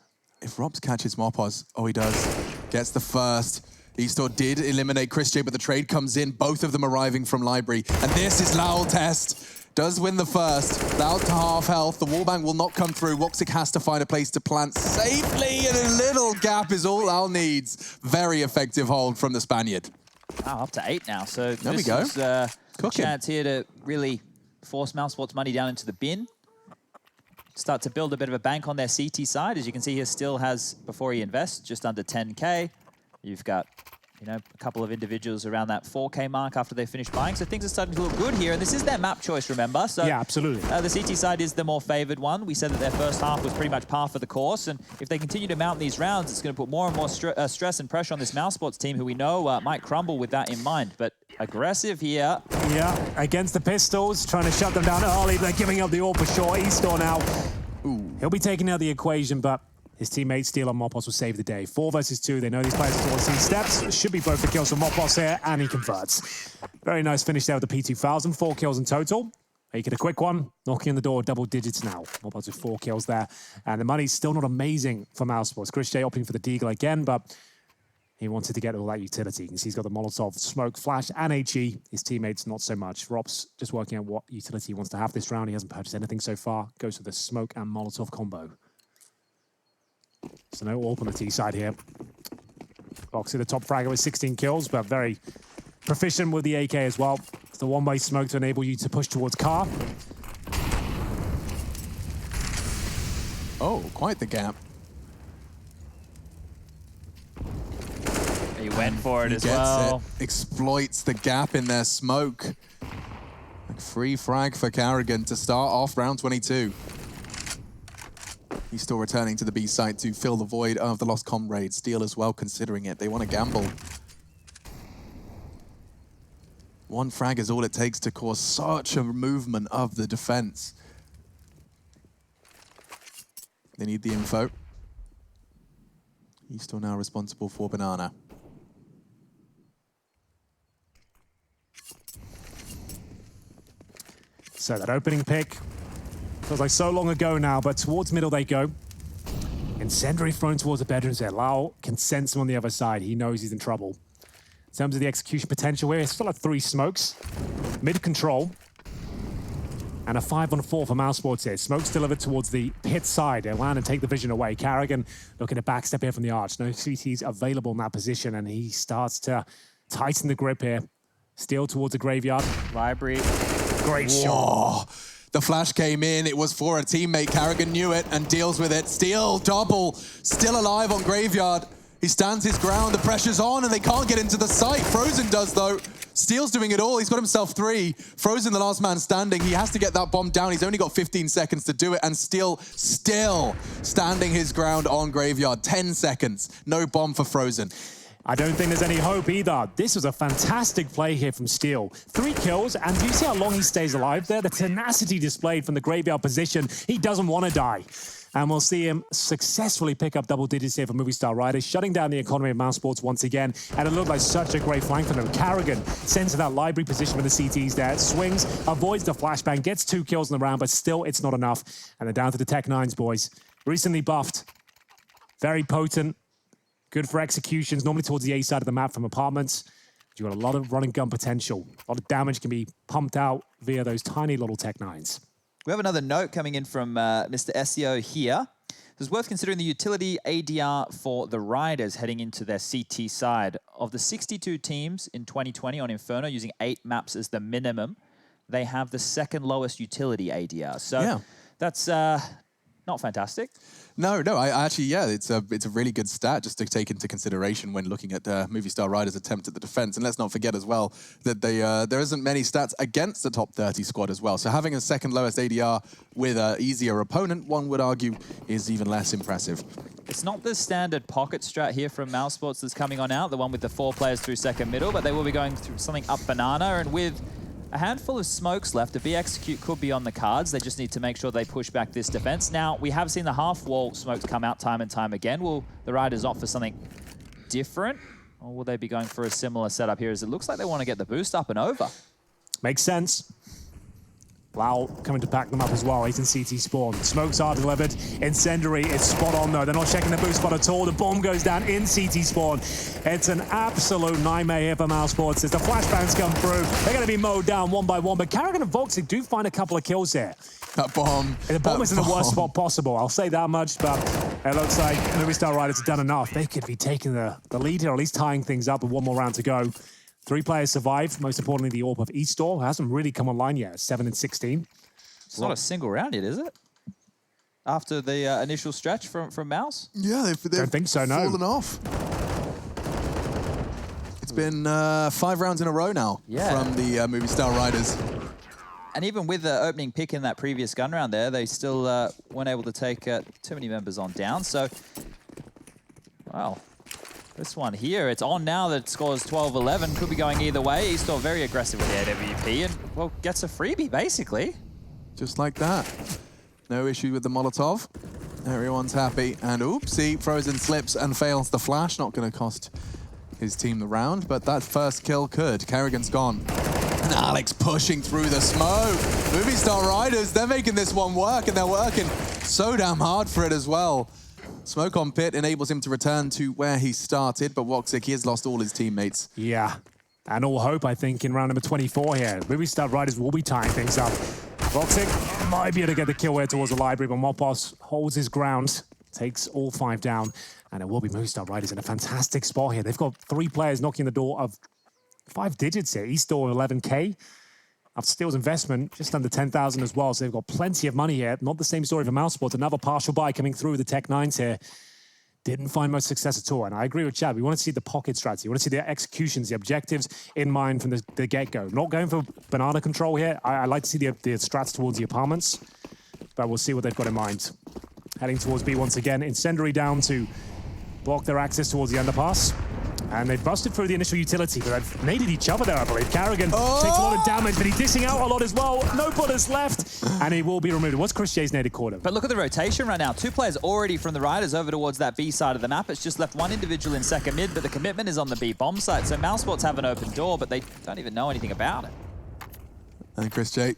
If Robs catches Moppos, oh, he does. Gets the first. eStore did eliminate Christian, but the trade comes in. Both of them arriving from library. And this is Lowell Test. Does win the first. Lowell to half health. The wallbang will not come through. Woxic has to find a place to plant safely, and a little gap is all Lowell needs. Very effective hold from the Spaniard. Wow, up to 8 now. So there we this go. is a Cooking. chance here to really force Mousesports money down into the bin. Start to build a bit of a bank on their CT side. As you can see here, still has, before he invests, just under 10K. You've got, you know, a couple of individuals around that 4K mark after they finish buying. So things are starting to look good here. And this is their map choice, remember? So Yeah, absolutely. the CT side is the more favored one. We said that their first half was pretty much par for the course. And if they continue to mount these rounds, it's going to put more and more stress and pressure on this Mousesports team, who we know might crumble with that in mind. But aggressive here. Yeah, against the Pistols, trying to shut them down early. They're giving up the all for sure. eStore now. Ooh. He'll be taking out the equation, but his teammates Steel and Moppos will save the day. 4 versus 2. They know these players are towards these steps. Should be both the kills from Moppos here, and he converts. Very nice finish there with the P2000. 4 kills in total. Making a quick one. Knocking on the door, double digits now. Moppos with 4 kills there. And the money's still not amazing for Mousesports. Christian opting for the Deagle again, but He wanted to get all that utility. You can see he's got the Molotov, Smoke, Flash, and HE. His teammates, not so much. Rob's just working out what utility he wants to have this round. He hasn't purchased anything so far. Goes for the Smoke and Molotov combo. So no AWP on the T side here. Boxy, the top fragger with 16 kills, but very proficient with the AK as well. It's the one-way smoke to enable you to push towards car. Oh, quite the gap. He went for it He as gets well. it. Exploits the gap in their smoke. Like free frag for Kerrigan to start off round 22. He's still returning to the B site to fill the void of the lost comrade. Steel as well, considering it. They want to gamble. One frag is all it takes to cause such a movement of the defense. They need the info. He's still now responsible for Banana. So that opening pick feels like so long ago now, but towards middle they go. Incendiary thrown towards the bedrooms there. Lau can sense him on the other side. He knows he's in trouble. In terms of the execution potential here, it's still at 3 smokes. Mid control. And a 5-on-4 for Mousesports here. Smokes delivered towards the pit side. They'll land and take the vision away. Kerrigan looking to backstep here from the arch. No CTs available in that position, and he starts to tighten the grip here. Steel towards the graveyard. Library. Great shot. The flash came in. It was for a teammate. Kerrigan knew it and deals with it. Steel, double, still alive on graveyard. He stands his ground. The pressure's on, and they can't get into the site. Frozen does, though. Steel's doing it all. He's got himself 3. Frozen, the last man standing. He has to get that bomb down. He's only got 15 seconds to do it, and Steel still standing his ground on graveyard. 10 seconds. No bomb for Frozen. I don't think there's any hope either. This was a fantastic play here from Steel. 3 kills, and do you see how long he stays alive there? The tenacity displayed from the graveyard position. He doesn't want to die. And we'll see him successfully pick up double digits here for Movistar Riders, shutting down the economy of Mousesports once again. And it looked like such a great flank for them. Kerrigan sends to that library position with the CTs there. Swings, avoids the flashbang, gets 2 kills in the round, but still it's not enough. And they're down to the Tech 9s, boys. Recently buffed. Very potent. Good for executions, normally towards the A side of the map from apartments. You've got a lot of run and gun potential. A lot of damage can be pumped out via those tiny little Tech 9s. We have another note coming in from Mr. SEO here. It's worth considering the utility ADR for the Riders heading into their CT side. Of the 62 teams in 2020 on Inferno using 8 maps as the minimum, they have the 2nd lowest utility ADR. So yeah. That's not fantastic. No, I actually, yeah, it's a really good stat just to take into consideration when looking at Movistar Riders' attempt at the defense. And let's not forget as well that there isn't many stats against the top 30 squad as well. So having a 2nd lowest ADR with an easier opponent, one would argue, is even less impressive. It's not the standard pocket strat here from Mousesports that's coming on out, the one with the 4 players through second middle, but they will be going through something up Banana, and with a handful of smokes left. A B-execute could be on the cards. They just need to make sure they push back this defense. Now, we have seen the half-wall smokes come out time and time again. Will the Riders opt for something different? Or will they be going for a similar setup here, as it looks like they want to get the boost up and over? Makes sense. Lau coming to pack them up as well. He's in CT spawn. Smokes are delivered. Incendiary is spot on, though. They're not checking the boost spot at all. The bomb goes down in CT spawn. It's an absolute nightmare here for Mousesports as the flashbangs come through. They're going to be mowed down one by one, but Kerrigan and Voxy do find a couple of kills here. That bomb. The bomb is in the worst spot possible. I'll say that much, but it looks like Movistar Riders have done enough. They could be taking the lead here, or at least tying things up with 1 more round to go. 3 players survive. Most importantly, the AWP of E-Store hasn't really come online yet. 7 and 16. It's not a single round yet, is it? After the initial stretch from Mouse? Yeah, they've don't think so, no. Fallen off. It's been 5 rounds in a row now from the Movistar Riders. And even with the opening pick in that previous gun round there, they still weren't able to take too many members on down. So, wow. This one here, it's on now that it scores 12-11. Could be going either way. He's still very aggressive with the AWP and, well, gets a freebie, basically. Just like that. No issue with the Molotov. Everyone's happy. And oopsie, Frozen slips and fails the flash. Not going to cost his team the round, but that first kill could. Kerrigan's gone. And Alex pushing through the smoke. Movistar Riders, they're making this one work, and they're working so damn hard for it as well. Smoke on pit enables him to return to where he started, but Woxic, he has lost all his teammates. Yeah, and all hope, I think, in round number 24 here. Movistar Riders will be tying things up. Woxic might be able to get the kill here towards the library, but Moppos holds his ground, takes all 5 down, and it will be Movistar Riders in a fantastic spot here. They've got 3 players knocking the door of 5 digits here. Eastor 11K. After Steel's investment, just under 10,000 as well, so they've got plenty of money here. Not the same story for Mousesports. Another partial buy coming through with the Tech 9s here. Didn't find much success at all, and I agree with Chad. We want to see the pocket strategy. We want to see the executions, the objectives in mind from the get-go. Not going for banana control here. I like to see the strats towards the apartments, but we'll see what they've got in mind. Heading towards B once again. Incendiary down to block their access towards the underpass. And they've busted through the initial utility, but they've naded each other there, I believe. Kerrigan takes a lot of damage, but he's dishing out a lot as well. No bullets left, and he will be removed. What's Chris J's naded quarter? But look at the rotation right now. 2 players already from the Riders over towards that B side of the map. It's just left 1 individual in second mid, but the commitment is on the B bomb site. So Mousesports have an open door, but they don't even know anything about it. And Chris J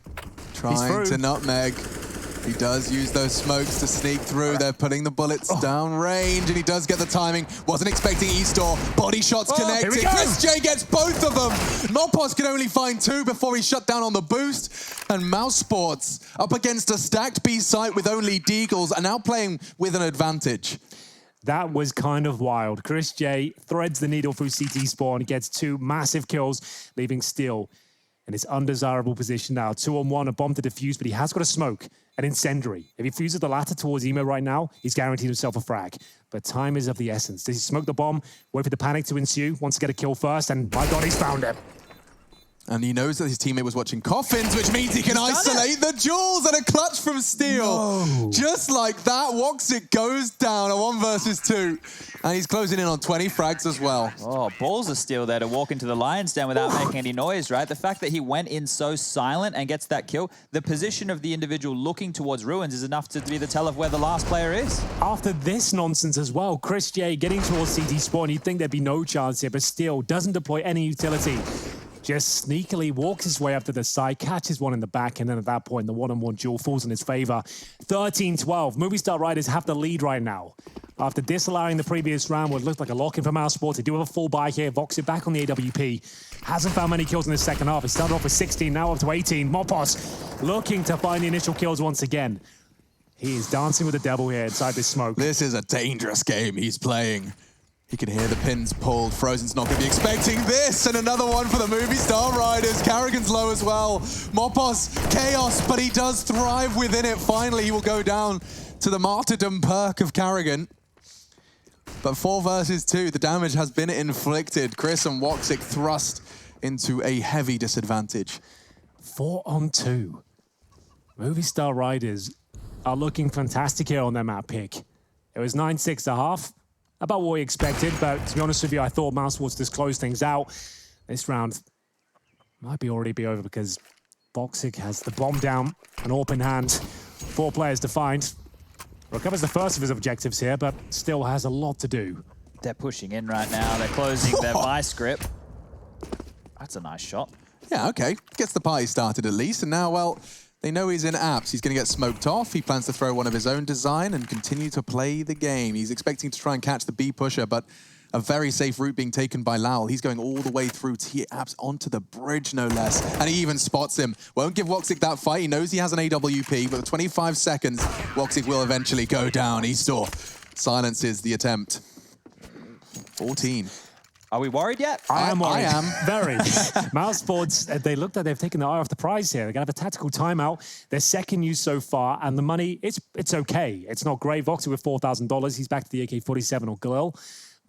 trying to nutmeg. He does use those smokes to sneak through. They're putting the bullets down range, and he does get the timing. Wasn't expecting Eastor. Body shots connected. Chris J gets both of them. Moppos can only find 2 before he shut down on the boost. And Mousesports up against a stacked B site with only Deagles and now playing with an advantage. That was kind of wild. Chris J threads the needle through CT spawn. He gets 2 massive kills, leaving Steel in his undesirable position now. 2-on-1, a bomb to defuse, but he has got a smoke, an incendiary. If he fuses the latter towards Zima right now, he's guaranteed himself a frag. But time is of the essence. Does he smoke the bomb, wait for the panic to ensue, wants to get a kill first, and my God, he's found him. And he knows that his teammate was watching Coffins, which means he can isolate the jewels, and a clutch from Steel. No. Just like that, Woxic goes down, a 1 versus 2. And he's closing in on 20 frags as well. Oh, balls of Steel there to walk into the Lions Den without making any noise, right? The fact that he went in so silent and gets that kill, the position of the individual looking towards Ruins is enough to be the tell of where the last player is. After this nonsense as well, Chris J getting towards CT spawn, you'd think there'd be no chance here, but Steel doesn't deploy any utility. Just sneakily walks his way up to the side, catches one in the back, and then at that point, the 1-on-1 duel falls in his favor. 13-12. Movistar Riders have the lead right now. After disallowing the previous round, what looked like a lock-in for Mousesports, they do have a full buy here. Vox it back on the AWP. Hasn't found many kills in the second half. He started off with 16, now up to 18. Moppos looking to find the initial kills once again. He is dancing with the devil here inside this smoke. This is a dangerous game he's playing. He can hear the pins pulled. Frozen's not going to be expecting this. And another one for the Movistar Riders. Kerrigan's low as well. Moppos, chaos, but he does thrive within it. Finally, he will go down to the martyrdom perk of Kerrigan. But 4 versus 2, the damage has been inflicted. Chris and Woxic thrust into a heavy disadvantage. 4-on-2. Movistar Riders are looking fantastic here on their map pick. It was 9-6.5. About what we expected, but to be honest with you, I thought Mousesports just closed things out. This round might already be over because Woxic has the bomb down, an open hand, 4 players to find. Recovers the first of his objectives here, but still has a lot to do. They're pushing in right now. They're closing their vice grip. That's a nice shot. Yeah, okay. Gets the party started at least, and now, well, they know he's in apps. He's going to get smoked off. He plans to throw one of his own design and continue to play the game. He's expecting to try and catch the B pusher, but a very safe route being taken by Lowell. He's going all the way through T apps onto the bridge, no less. And he even spots him. Won't give Woxic that fight. He knows he has an AWP, but with 25 seconds, Woxic will eventually go down. Eastor silences the attempt. 14. Are we worried yet? I am worried. I am. Very. Mousesports, they looked like they've taken their eye off the prize here. They're going to have a tactical timeout. Their second use so far, and the money, it's okay. It's not great. Voxer with $4,000. He's back to the AK-47 or Galil.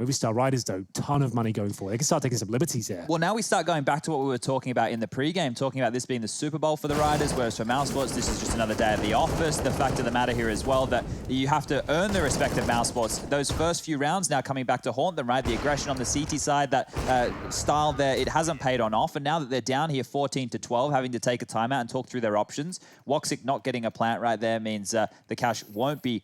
Movistar Riders, though, ton of money going for it. They can start taking some liberties here. Well, now we start going back to what we were talking about in the pregame, talking about this being the Super Bowl for the Riders, whereas for Mousesports, this is just another day at the office. The fact of the matter here as well, that you have to earn the respect of Mousesports. Those first few rounds now coming back to haunt them, right? The aggression on the CT side, that style there, it hasn't paid on off. And now that they're down here 14-12, having to take a timeout and talk through their options, Woxic not getting a plant right there means the cash won't be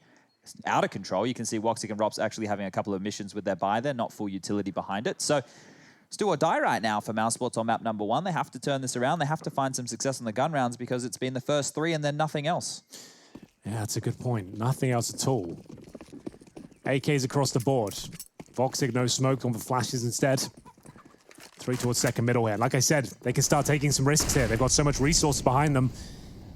out of control. You can see Woxic and Robson actually having a couple of missions with their buy there, not full utility behind it. So it's do or die right now for Mousesports on map number 1. They have to turn this around. They have to find some success on the gun rounds because it's been the first 3 and then nothing else. Yeah, that's a good point. Nothing else at all. AKs across the board. Voxic, no smoke on the flashes instead. 3 towards second middle here. Like I said, they can start taking some risks here. They've got so much resource behind them.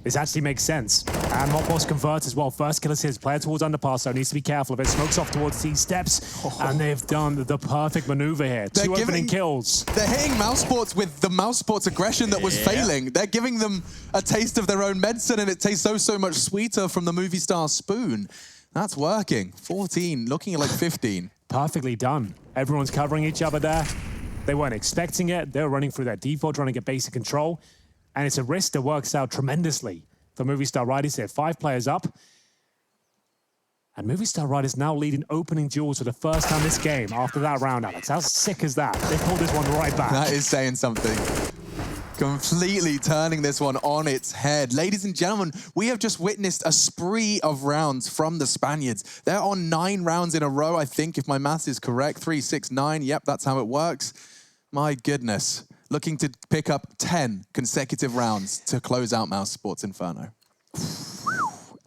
This actually makes sense. And Mockboss converts as well. First kill is his. Player towards underpass, so needs to be careful of it. Smokes off towards T steps. And they've done the perfect maneuver here. Two opening kills. They're hitting Mousesports with the Mousesports aggression that was failing. They're giving them a taste of their own medicine, and it tastes so much sweeter from the Movistar spoon. That's working. 14, looking at like 15. Perfectly done. Everyone's covering each other there. They weren't expecting it. They were running through their default, trying to get basic control. And it's a risk that works out tremendously for Movistar Riders here. 5 players up. And Movistar Riders now leading opening duels for the first time this game after that round, Alex. How sick is that? They pulled this one right back. That is saying something. Completely turning this one on its head. Ladies and gentlemen, we have just witnessed a spree of rounds from the Spaniards. They're on 9 rounds in a row, I think, if my maths is correct. 3, 6, 9. Yep, that's how it works. My goodness. Looking to pick up 10 consecutive rounds to close out Mousesports Inferno.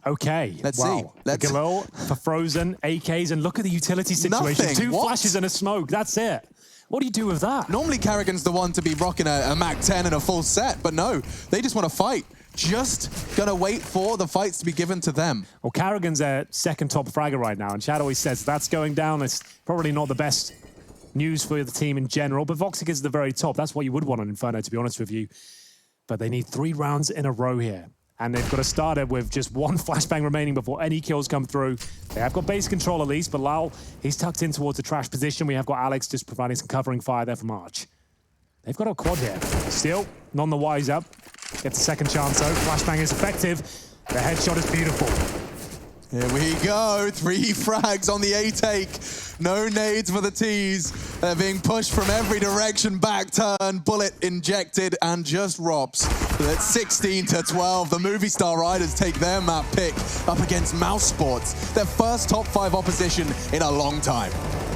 Okay. Let's see. Galil for Frozen, AKs, and look at the utility situation. Nothing. 2 flashes and a smoke. That's it. What do you do with that? Normally, Kerrigan's the one to be rocking a Mac 10 and a full set, but no, they just want to fight. Just gonna wait for the fights to be given to them. Well, Kerrigan's their second top fragger right now, and Chad always says that's going down. It's probably not the best news for the team in general, but Voxic is at the very top. That's what you would want on Inferno, to be honest with you. But they need 3 rounds in a row here. And they've got to start it with just 1 flashbang remaining before any kills come through. They have got base control at least, but Lal, he's tucked in towards the trash position. We have got Alex just providing some covering fire there from Arch. They've got a quad here. Still, none the wise up. Gets a second chance though. Flashbang is effective. The headshot is beautiful. Here we go, 3 frags on the A take. No nades for the T's. They're being pushed from every direction, back turn, bullet injected, and just Robs. So it's 16 to 12. The Movistar Riders take their map pick up against Mousesports, their first top 5 opposition in a long time.